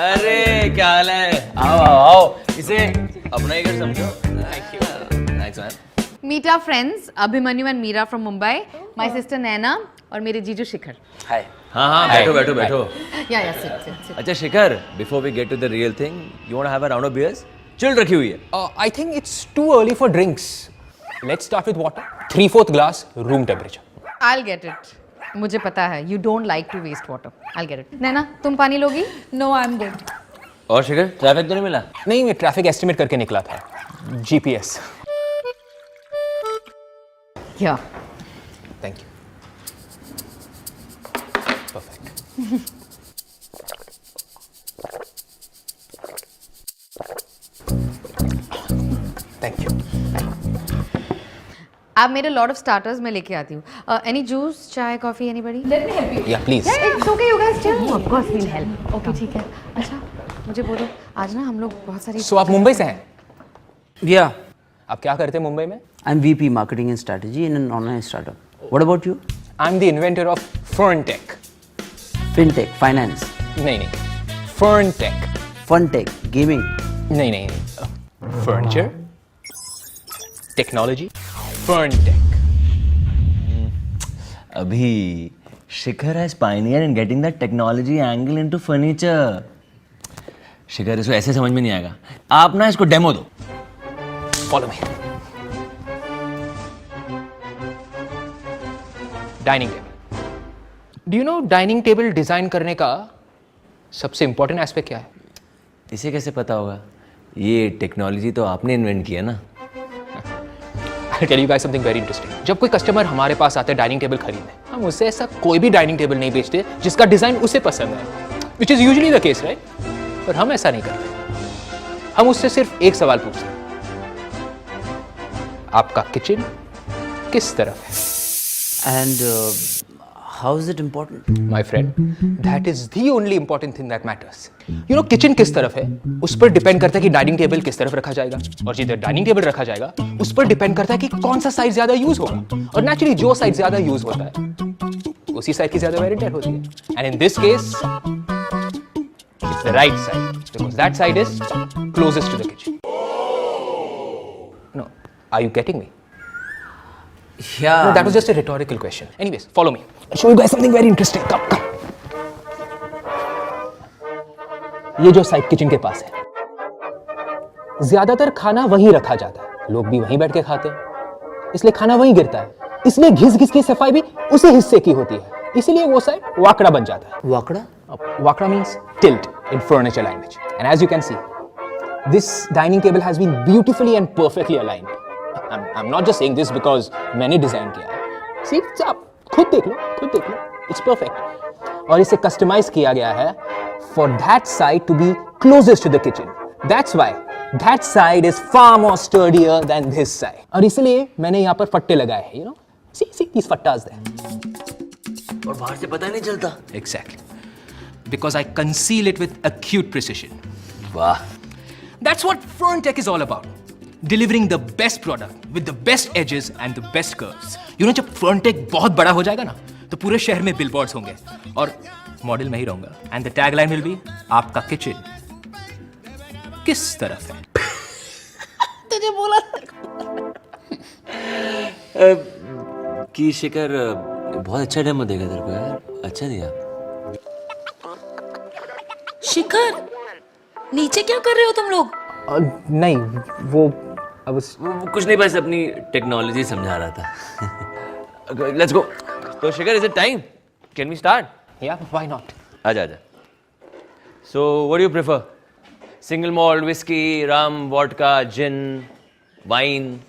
अरे अपना ही घर समझो। Thanks man. Meet our friends Abhimanyu and Meera from Mumbai, my sister Naina और मेरे जीजू शिखर। हाय हाँ बैठो। Yeah, sit. अच्छा शिखर, before we get to the real thing, you want to have a round of beers? Chill रखी हुई है। I think it's too early for drinks. Let's start with water. 3/4 glass, room temperature. I'll get it. मुझे पता है you don't like to waste water. I'll get it. नैना तुम पानी लोगी? No, I'm good. और शिखर, ट्रैफिक तो नहीं मिला? नहीं, मैं ट्रैफिक एस्टिमेट करके निकला था। GPS. Yeah. Thank you. Perfect. Thank you. आप मेरे लॉट ऑफ स्टार्टर्स में लेके आती हूँ। Any juice, chai, coffee, anybody? Let me help you. Yeah, please. It's okay you guys chill. Of course will help. Okay ठीक है। अच्छा मुझे बोलो, आज ना हम लोग बहुत सारी So आप मुंबई से हैं? या आप क्या करते हैं मुंबई में? I am VP marketing and strategy in an online startup. What about you? I'm the inventor of FernTech. Fintech, finance, नहीं. FernTech. FunTech, gaming. नहीं. Furniture. Technology. FernTech. अभी शिखर has pioneered in getting the technology angle into furniture. शिखर इसको ऐसे समझ में नहीं आएगा। आप ना इसको डेमो दो। Follow me. Dining table. Do you know dining table design करने का सबसे इंपॉर्टेंट एस्पेक्ट क्या है? इसे कैसे पता होगा? ये टेक्नोलॉजी तो आपने इन्वेंट किया ना। I'll tell you guys something very interesting. जब कोई कस्टमर हमारे पास आते हैं डाइनिंग टेबल खरीदने, हम उससे ऐसा कोई भी डाइनिंग टेबल नहीं बेचते जिसका डिजाइन उसे पसंद है, which is usually the case, right? पर हम ऐसा नहीं करते। हम उससे सिर्फ एक सवाल पूछते हैं, आपका किचन किस तरफ है? And how is it important? My friend, that is the only important thing that matters. You know, kitchen किस तरफ है उस पर डिपेंड करता है कि डाइनिंग टेबल किस तरफ रखा जाएगा, और जिधर डाइनिंग टेबल रखा जाएगा उस पर डिपेंड करता है कि कौन सा साइड ज्यादा यूज होगा, और नेचुरली जो साइड ज्यादा यूज होता है उसी साइड की ज्यादा वेयर एंड टेयर होती है। And in this case it's the right side, because that side is closest to the kitchen. No, are you getting me? या No, that was just a rhetorical question. Anyways, follow me. I'll show you guys something very interesting. Come. ये जो साइड किचन के पास है, ज्यादातर खाना वहीं रखा जाता है, लोग भी वहीं बैठ के खाते हैं, इसलिए खाना वहीं गिरता है, इसलिए घिस की सफाई भी उसी हिस्से की होती है, इसलिए वो साइड वाकड़ा बन जाता है। वाकड़ा? Wakra means tilt in furniture language. And as you can see, this dining table has been beautifully and perfectly aligned. I'm not just saying this because मैंने डिजाइन किया है। See, आप खुद देख लो, it's perfect. और इसे कस्टमाइज किया गया है for that side to be closest to the kitchen. That's why that side is far more sturdier than this side. और इसलिए मैंने यहाँ पर फट्टे लगाए हैं, you know? See these fattas there. और बाहर से पता नहीं चलता। Exactly. Because I conceal it with acute precision. वाह। That's what FernTech is all about. Delivering the best product with the best edges and the best curves. You know, जब FernTech बहुत बड़ा हो जाएगा ना, तो पूरे शहर में बिलबोर्ड्स होंगे और मॉडल में ही रहूंगा। And the tagline will be, आपका किचन किस तरफ है? तुझे बोला कि शिखर बहुत अच्छा डेमो देगा तेरे को यार, अच्छा दिया। शिखर, नीचे क्या कर रहे हो तुम लोग? नहीं, वो कुछ नहीं, बस अपनी टेक्नोलॉजी समझा रहा था। Let's go. तो Shikhar, is it time? Can we start? Yeah, why not? आजा। So what do you prefer? Single malt, whisky, rum, vodka, gin, wine?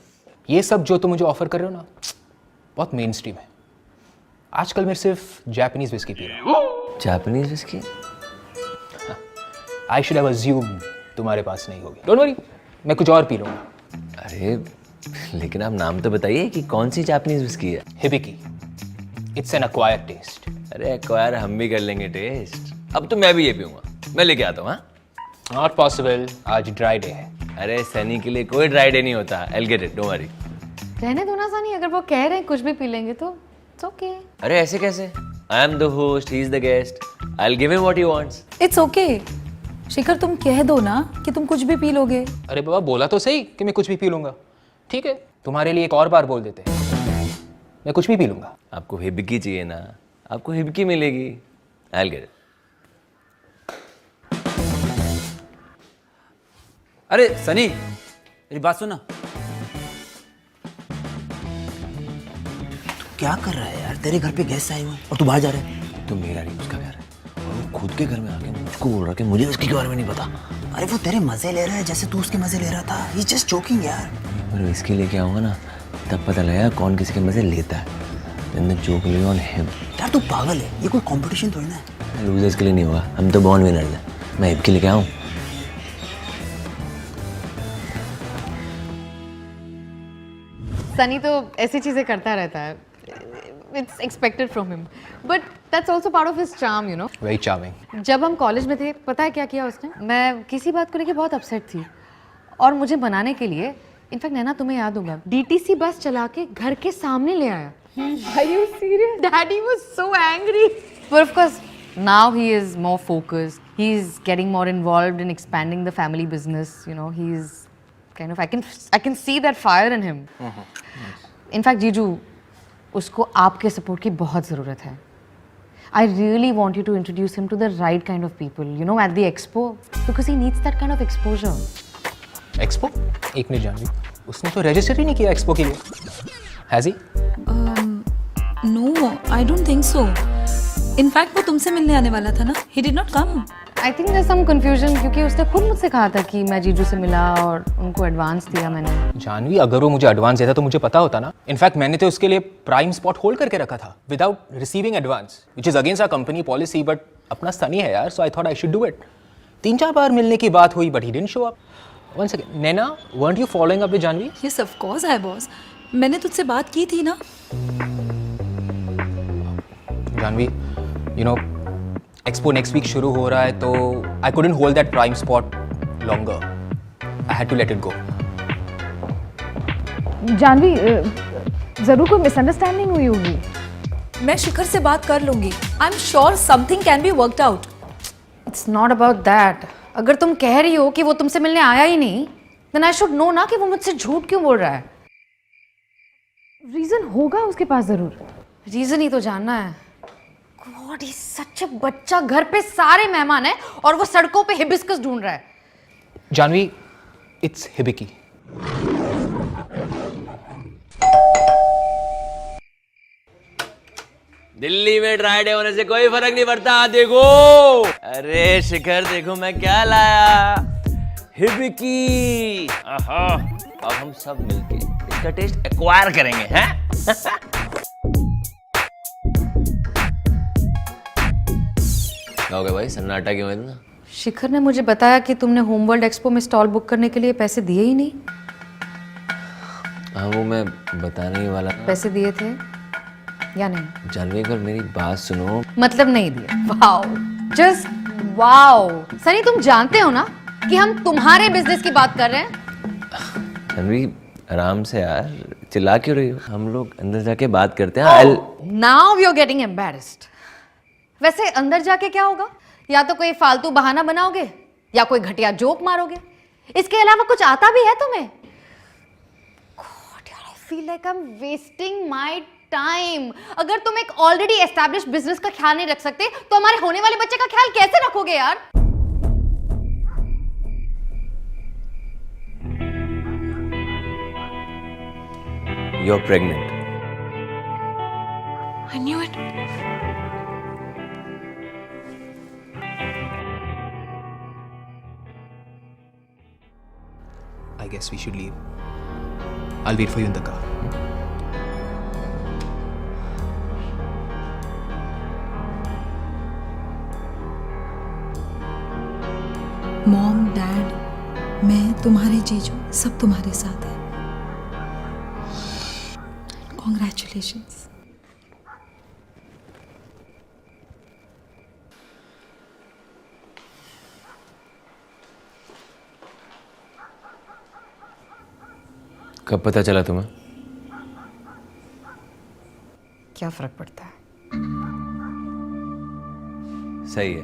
ये सब जो तुम मुझे ऑफर कर रहे हो ना, बहुत मेन स्ट्रीम है। आजकल मैं सिर्फ जापानीज विस्की पी रहा हूँ। Japanese whisky? I should have assumed तुम्हारे पास नहीं होगी। Don't worry, मैं कुछ और पी लूंगा। अरे लेकिन आप नाम तो बताइए कि कौन सी जापानीज विस्की है? Hibiki. It's an acquired taste. अरे एक्वायर हम भी कर लेंगे टेस्ट। अब तो मैं भी ये पीऊंगा, मैं लेके आता हूँ। हाँ, Not possible, आज ड्राई डे है। अरे सनी के लिए कोई ड्राई डे नहीं होता। I'll get it, don't worry। रहने दो ना सनी, अगर वो कह रहे हैं कुछ भी पी लेंगे तो it's okay. अरे ऐसे कैसे? I am the host, he is the guest. I'll give him what he wants. It's okay. शिखर तुम कह दो ना कि तुम कुछ भी पी लोगे। अरे बाबा बोला तो सही कि मैं कुछ भी पी लूंगा। ठीक है, तुम्हारे लिए एक और बार बोल देते हैं, मैं कुछ भी पी लूंगा। आपको हिबकी चाहिए ना, आपको हिबकी मिलेगी। I'll get it. अरे सनी, मेरी बात सुन ना। तू क्या कर रहा है यार? तेरे घर पे गेस्ट आए हुए हैं और तू बाहर जा रहा है। तो मेरा नहीं, उसका घर है, और वो खुद के घर में आके मुझको बोल रहा कि मुझे उसके बारे में नहीं पता। अरे वो तेरे मजे ले रहा है जैसे तू उसके मजे ले रहा था। He's just joking यार। पर इसके लेके आऊंगा ना, तब पता लगेगा कौन किसी के मजे लेता है। Then the joke will be on him. यार तू पागल है, ये कोई कंपटीशन थोड़ी ना है। लूजर्स के लिए नहीं होगा, हम तो बॉर्न विनर्स हैं। मैं हिबकी लेके आऊं? सनी तो ऐसी चीजें करता रहता है, it's expected from him, but that's also part of his charm, you know. Very charming. जब हम कॉलेज में थे, पता है क्या किया उसने? मैं किसी बात को लेके बहुत अपसेट थी और मुझे मनाने के लिए, इनफैक्ट नैना तुम्हें याद होगा, डीटीसी बस चला के घर के सामने ले आया। Are you serious? Daddy was so angry. But of course, now he is more focused. He's getting more involved in expanding the family business. You know, he's kind of, I can see that fire in him. In fact, जीजू, उसको आपके support की बहुत ज़रूरत है. I really want you to introduce him to the right kind of people. You know, at the expo, because he needs that kind of exposure. Expo? एक मिनट जानवी, उसने तो रजिस्टर ही नहीं किया एक्सपो के लिए। Has he? No, I don't think so. In fact वो तुमसे मिलने आने वाला था ना। He did not come. I think there's some confusion क्योंकि उसने खुद मुझसे कहा था कि मैं जीजू से मिला और उनको एडवांस दिया मैंने। जानवी, अगर वो मुझे एडवांस देता तो मुझे पता होता ना। इनफैक्ट मैंने तो उसके लिए प्राइम स्पॉट होल्ड करके रखा था without receiving advance, which is against our company policy, but अपना सनी है यार, so I thought I should do it. 3-4 बार मिलने की बात हुई but he didn't show up. One second, Naina, weren't you following up with Janvi? Yes of course I was. मैंने तुझसे बात की थी ना। Janvi, you know, expo next week शुरू हो रहा है तो I couldn't hold that prime spot longer. I had to let it go. Janvi, जरूर कोई मिसअंडरस्टैंडिंग हुई होगी। मैं शिखर से बात कर लूंगी। I am sure something can be worked out. It's not about that. अगर तुम कह रही हो कि वो तुमसे मिलने आया ही नहीं, देन आई शुड नो ना कि वो मुझसे झूठ क्यों बोल रहा है। रीजन होगा उसके पास जरूर। रीजन ही तो जानना है। गॉड, ही सच अ बच्चा। घर पे सारे मेहमान हैं और वो सड़कों पे हिबिस्कस ढूंढ रहा है। Janvi, it's Hibiki. दिल्ली में ट्राई डे होने से कोई फर्क नहीं पड़ता। देखो, अरे शिखर देखो मैं क्या लाया, हिबिकी। अब हम सब मिलके इसका टेस्ट एक्वायर करेंगे, हैं? क्या हो गया भाई, सन्नाटा क्यों है इतना? शिखर ने मुझे बताया कि तुमने होम वर्ल्ड एक्सपो में स्टॉल बुक करने के लिए पैसे दिए ही नहीं। हाँ, वो मैं बताने ही वाला था। पैसे दिए थे या नहीं? जानवी, एक बार मेरी बात सुनो। मतलब नहीं दिए। Wow, just wow. सनी, तुम जानते हो ना कि हम तुम्हारे बिजनेस की बात कर रहे हैं। जानवी, आराम से यार, चिल्ला क्यों रही हो? हम लोग अंदर जाके बात करते हैं। Now you are getting embarrassed. वैसे अंदर जाके क्या होगा? या तो कोई फालतू बहाना बनाओगे या कोई घटिया जोक मारोगे। इसके अलावा कुछ आता भी है तुम्हें? God, यार, I feel like I'm wasting my time. अगर तुम एक ऑलरेडी एस्टैब्लिश्ड बिजनेस का ख्याल नहीं रख सकते तो हमारे होने वाले बच्चे का ख्याल कैसे रखोगे यार? You're pregnant. I knew it. I guess we should leave. I'll wait for you in the car. Mom, dad, मैं, तुम्हारे जीजू, सब तुम्हारे साथ है। Congratulations. कब पता चला तुम्हें? क्या फर्क पड़ता है? सही है।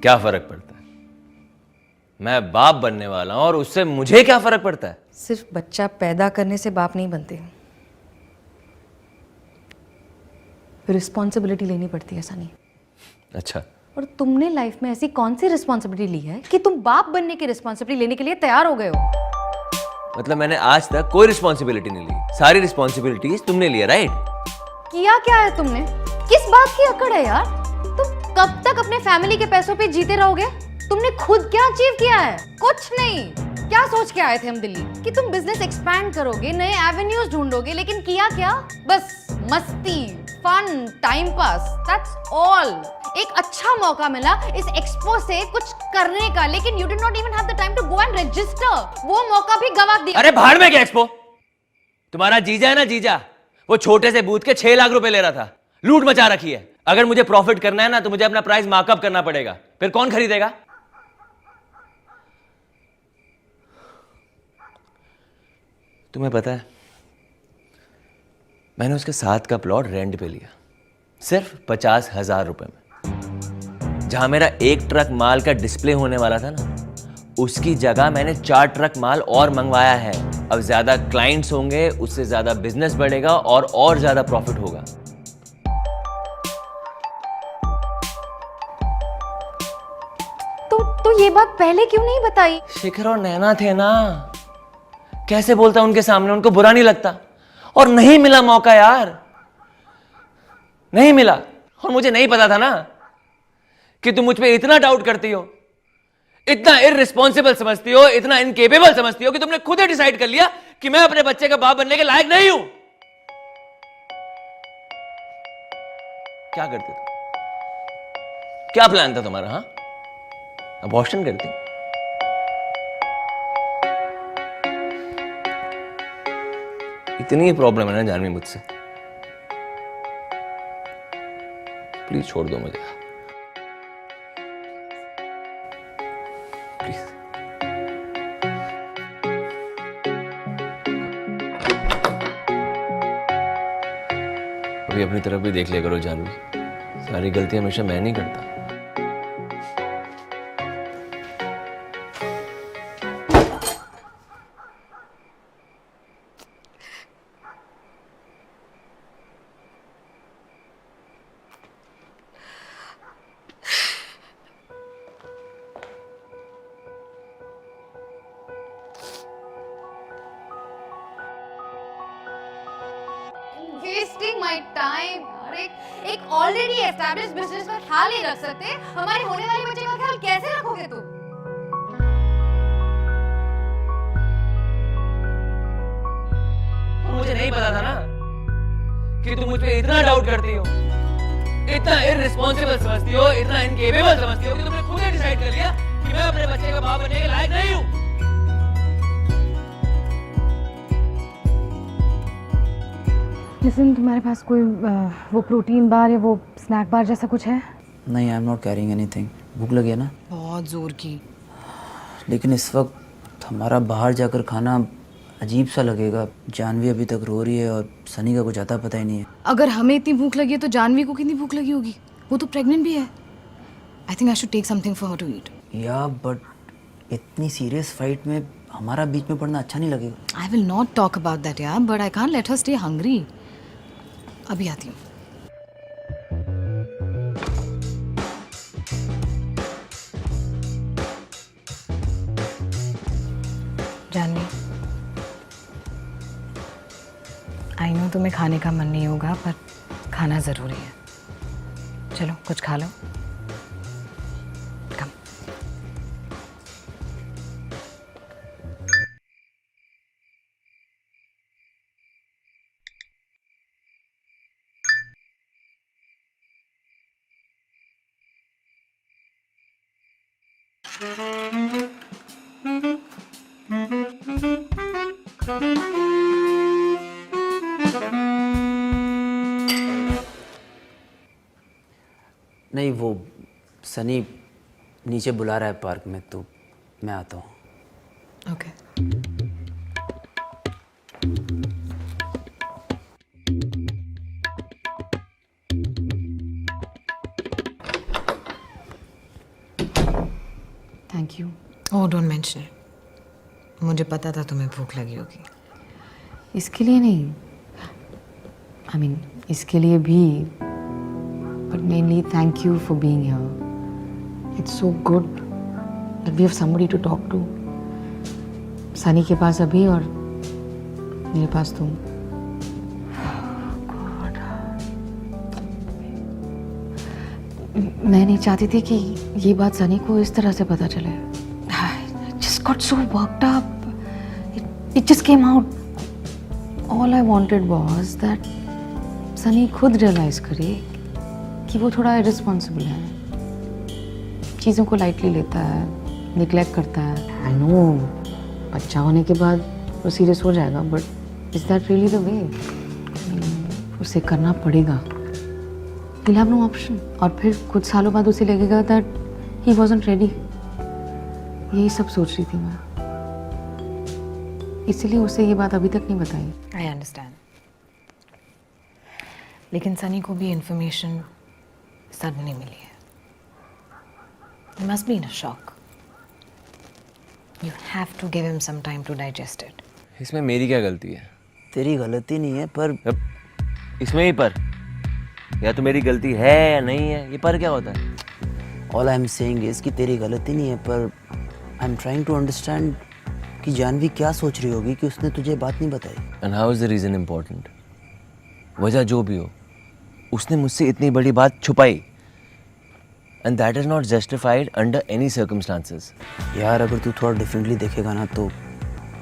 क्या फर्क पड़ता है? मैं बाप बनने वाला हूं और उससे मुझे क्या फर्क पड़ता है? सिर्फ बच्चा पैदा करने से बाप नहीं बनते, रिस्पॉन्सिबिलिटी लेनी पड़ती है सनी। अच्छा, और तुमने लाइफ में ऐसी कौन सी रिस्पॉन्सिबिलिटी ली है कि तुम बाप बनने की रिस्पॉन्सिबिलिटी लेने के लिए तैयार हो गए हो? मतलब मैंने आज तक कोई रिस्पॉन्सिबिलिटी नहीं ली, सारी रिस्पॉन्सिबिलिटीज तुमने लिया, राइट? किया क्या है तुमने? किस बात की अकड़ है यार? तुम कब तक अपने फैमिली के पैसों पे जीते रहोगे? तुमने खुद क्या अचीव किया है? कुछ नहीं। क्या सोच के आए थे हम दिल्ली कि तुम बिजनेस एक्सपैंड करोगे, नए एवेन्यूज ढूंढोगे, लेकिन किया क्या? बस मस्ती, fun, time pass, that's all. एक अच्छा मौका मिला इस एक्सपो से कुछ करने का, लेकिन you did not even have the time to go and register. वो मौका भी गवा दिया। अरे भाड़ में क्या एक्सपो? तुम्हारा जीजा है ना, जीजा, वो छोटे से बूथ के 6 लाख रुपए ले रहा था, लूट मचा रखी है। अगर मुझे प्रॉफिट करना है ना तो मुझे अपना प्राइस मार्कअप करना पड़ेगा, फिर कौन खरीदेगा? तुम्हें पता है मैंने उसके साथ का प्लॉट रेंट पे लिया, सिर्फ 50,000 रुपए में। जहां मेरा 1 ट्रक माल का डिस्प्ले होने वाला था ना, उसकी जगह मैंने 4 ट्रक माल और मंगवाया है। अब ज्यादा क्लाइंट्स होंगे, उससे ज्यादा बिजनेस बढ़ेगा और ज्यादा प्रॉफिट होगा। तो ये बात पहले क्यों नहीं बताई? शिखर और नैना थे ना, कैसे बोलता उनके सामने, उनको बुरा नहीं लगता। और नहीं मिला मौका यार, नहीं मिला। और मुझे नहीं पता था ना कि तुम मुझ पे इतना डाउट करती हो, इतना इररिस्पॉन्सिबल समझती हो, इतना इनकेपेबल समझती हो कि तुमने खुद ही डिसाइड कर लिया कि मैं अपने बच्चे का बाप बनने के लायक नहीं हूं। क्या करते थे? क्या प्लान था तुम्हारा? हाँ, अबॉर्शन करती? इतनी प्रॉब्लम है ना जानवी मुझसे, प्लीज छोड़ दो मुझे, प्लीज। अभी अपनी तरफ भी देख लिया करो जानवी, सारी गलती हमेशा मैं नहीं करता। Wasting my time। एक ऑलरेडी एस्टैब्लिश्ड बिजनेस का ख्याल नहीं रख सकते, हमारे होने वाले बच्चे का ख्याल कैसे रखोगे तुम? मुझे नहीं पता था ना कि तुम मुझ पे इतना डाउट करती हो, इतना इररिस्पॉन्सिबल समझती हो, इतना इनकेपेबल समझती हो कि तुमने खुद ही डिसाइड कर लिया कि मैं अपने बच्चे का बाप बनने के लायक नहीं हूं। लिसन, तुम्हारे पास कोई वो प्रोटीन बार या वो स्नैक बार जैसा कुछ है? नहीं, I am not carrying anything. भूख लगी है ना? बहुत जोर की। लेकिन इस वक्त हमारा बाहर जाकर खाना अजीब सा लगेगा। जानवी अभी तक रो रही है और सनी का कुछ आता पता ही नहीं है। अगर हमें इतनी भूख लगी है तो जानवी को कितनी भूख लगी होगी? वो तो प्रेग्नेंट भी है। I think I should take something for her to eat. या बट इतनी सीरियस फाइट में हमारा बीच में पड़ना अच्छा नहीं लगेगा। I will not talk about that यार, but I can't let her stay hungry. अभी आती हूँ। जानवी, आई नो तुम्हें खाने का मन नहीं होगा, पर खाना ज़रूरी है। चलो कुछ खा लो। कम। नहीं, वो सनी नीचे बुला रहा है पार्क में, तो मैं आता हूँ। Okay. Thank you. Oh don't mention it, मुझे पता था तुम्हें भूख लगी होगी। इसके लिए नहीं, आई मीन इसके लिए भी, but mainly thank you for being here. It's so good that we have somebody to talk to. Sunny के पास अभी और मेरे पास तुम। मैं नहीं चाहती थी कि ये बात सनी को इस तरह से पता चले। Just got so worked up. It just came out. All I wanted was that Sunny खुद रियलाइज करे कि वो थोड़ा irresponsible है, चीज़ों को लाइटली लेता है, निग्लेक्ट करता है। आई नो बच्चा होने के बाद वो सीरियस हो जाएगा, but is that really the way? उसे करना पड़ेगा। He'll have no option. और फिर कुछ सालों बाद उसे लगेगा that he wasn't ready. यही सब सोच रही थी मैं, इसलिए उसे ये बात अभी तक नहीं बताई। आई अंडरस्टैंड, लेकिन सनी को भी इंफॉर्मेशन सडनली मिली है। He must be in a shock. You have to give him some time to digest it. इसमें मेरी क्या गलती है? तेरी गलती नहीं है, पर इसमें ही पर, या तो मेरी गलती है या नहीं है, ये पर क्या होता है? All I am saying is कि तेरी गलती नहीं है, पर I am trying to understand कि जानवी क्या सोच रही होगी कि उसने तुझे बात नहीं बताई। And how is the reason important? वजह जो भी हो, उसने मुझसे इतनी बड़ी बात छुपाई, and that is not justified under any circumstances. यार अगर तू थोड़ा डिफरेंटली देखेगा ना, तो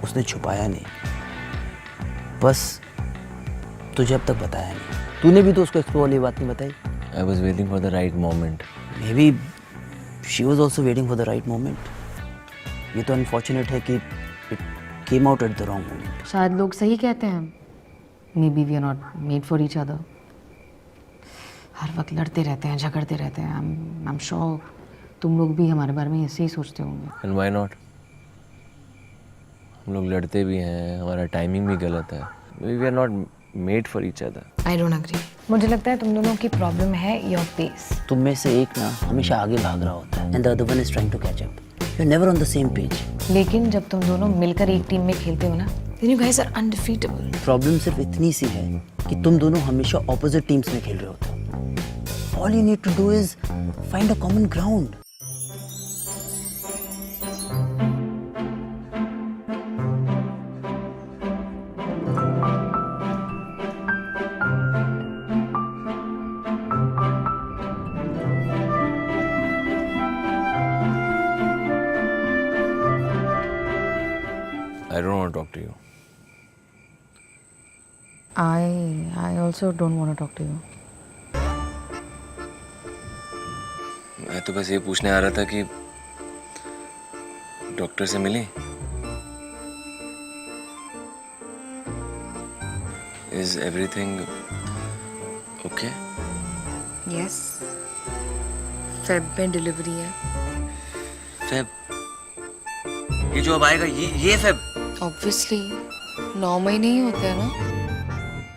उसने छुपाया नहीं, बस तुझे अब तक बताया नहीं। तूने भी तो उसको एक्सप्लोर वाली बात नहीं बताई। I was waiting for the right moment. Maybe she was also waiting for the right moment. ये तो अनफॉर्चुनेट है कि it came out at the wrong moment. शायद लोग सही कहते हैं, maybe we are not made for each other. हर वक्त लड़ते रहते हैं, झगड़ते रहते हैं। आई एम श्योर तुम लोग भी हमारे बारे में ऐसे ही सोचते होंगे। And why not? हम लोग लड़ते भी हैं, हमारा टाइमिंग भी गलत है। We are not made for each other. I don't agree. मुझे लगता है तुम दोनों की प्रॉब्लम है योर पेस। तुम में से एक ना हमेशा आगे भाग रहा होता है, and the other one is trying to catch up. You are never on the same page. लेकिन जब तुम दोनों मिलकर एक टीम में खेलते हो ना, then you guys are undefeatable. Problem सिर्फ इतनी सी है कि तुम दोनों हमेशा ऑपोजिट टीम्स में खेल रहे होते हो। All you need to do is find a common ground. I don't want to talk to you. I also don't want to talk to you. मैं तो बस ये पूछने आ रहा था कि डॉक्टर से मिली? Is everything okay? Yes. Feb में डिलीवरी है। फेब? ये जो अब आएगा, ये फेब? ऑब्वियसली 9 महीने ही होते हैं ना।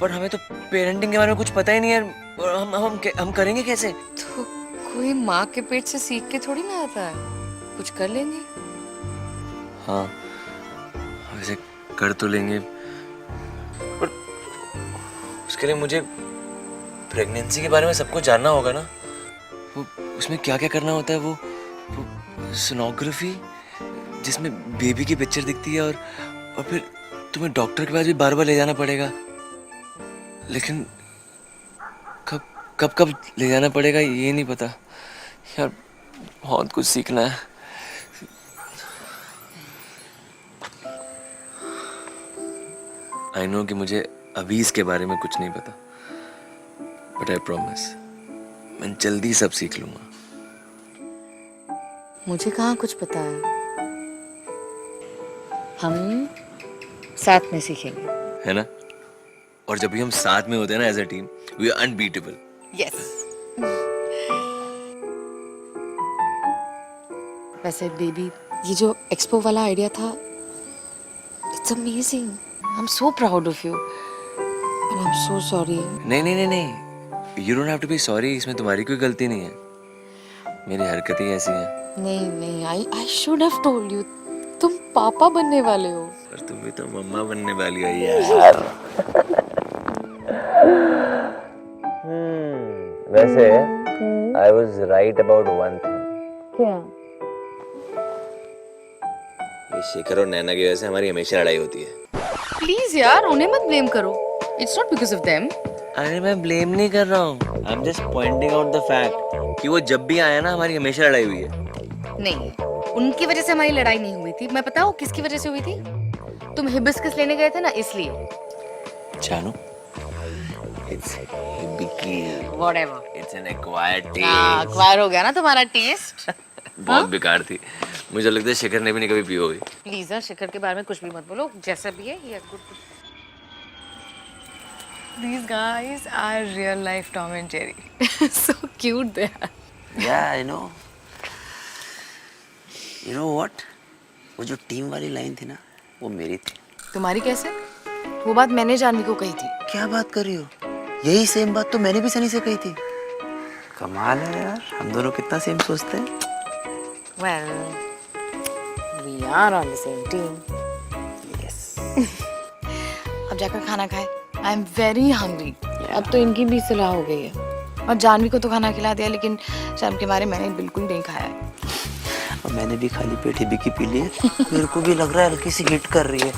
पर हमें तो पेरेंटिंग के बारे में कुछ पता ही नहीं है, और हम करेंगे कैसे? तो कोई माँ के पेट से सीख के थोड़ी ना आता है, कुछ कर लेंगे। हाँ वैसे कर तो लेंगे, पर उसके लिए मुझे प्रेगनेंसी के बारे में सब कुछ जानना होगा ना। वो उसमें क्या क्या करना होता है, वो सोनोग्राफी जिसमें बेबी की पिक्चर दिखती है, और फिर तुम्हें डॉक्टर के पास भी बार बार ले जाना पड़ेगा। लेकिन कब ले जाना पड़ेगा ये नहीं पता यार, बहुत कुछ सीखना है। आई नो कि मुझे अभी इसके बारे में कुछ नहीं पता, बट आई प्रॉमिस मैं जल्दी सब सीख लूंगा। मुझे कहाँ कुछ पता है, हम साथ में सीखेंगे, है ना? और जब भी हम साथ में होते हैं ना as a team, we are unbeatable. Yes. वैसे बेबी, ये जो एक्सपो वाला आइडिया था, it's amazing. I am so proud of you and I am so sorry. नहीं, you don't have to be sorry, इसमें तुम्हारी कोई गलती नहीं है। मेरी हरकतें ही ऐसी हैं। नहीं नहीं, I should have told you, तुम पापा बनने वाले हो। पर तुम भी तो मम्मा बनने वाली हो यार। वैसे I was right about one thing. क्या? ये शेखर और नैना की वजह से हमारी हमेशा लड़ाई होती है। प्लीज यार उन्हें मत ब्लेम करो, it's not because of them. अरे मैं ब्लेम नहीं कर रहा हूँ, I am just pointing out the fact कि वो जब भी आया ना हमारी हमेशा लड़ाई हुई है। नहीं, उनकी वजह से हमारी लड़ाई नहीं हुई थी। मैं बताऊं किसकी वजह से हुई थी? तुम हिबिस्कस लेने गए थे ना, इसलिए। जानू, it's Hibiki, Whatever. it's an acquired taste. Acquire हो गया ना तुम्हारा टेस्ट। बहुत बेकार थी, मुझे लगता है शेखर ने भी नहीं कभी पी होगी। प्लीज यार शिखर के बारे में कुछ भी मत बोलो, जैसा भी है ये good. These guys are real life Tom and Jerry. So cute they are. Yeah, I know. You know what? वो जो टीम वाली लाइन थी ना, वो मेरी थी। तुम्हारी कैसे? वो बात मैंने जानवी को कही थी। क्या बात कर रही हो? यही सेम बात तो मैंने भी सनी से कही थी। कमाल है यार, हम दोनों कितना सेम सोचते हैं। Well, we are on the same team. Yes. अब जाकर खाना खाए। I'm very hungry. अब तो इनकी भी सलाह हो गई है। और जानवी को तो खाना खिला दिया, लेकिन शर्म के मारे मैंने बिल्कुल नहीं खाया। और मैंने भी खाली पेट हिबिकी पी ली है। मेरे को भी लग रहा है हल्की सी हिट कर रही है।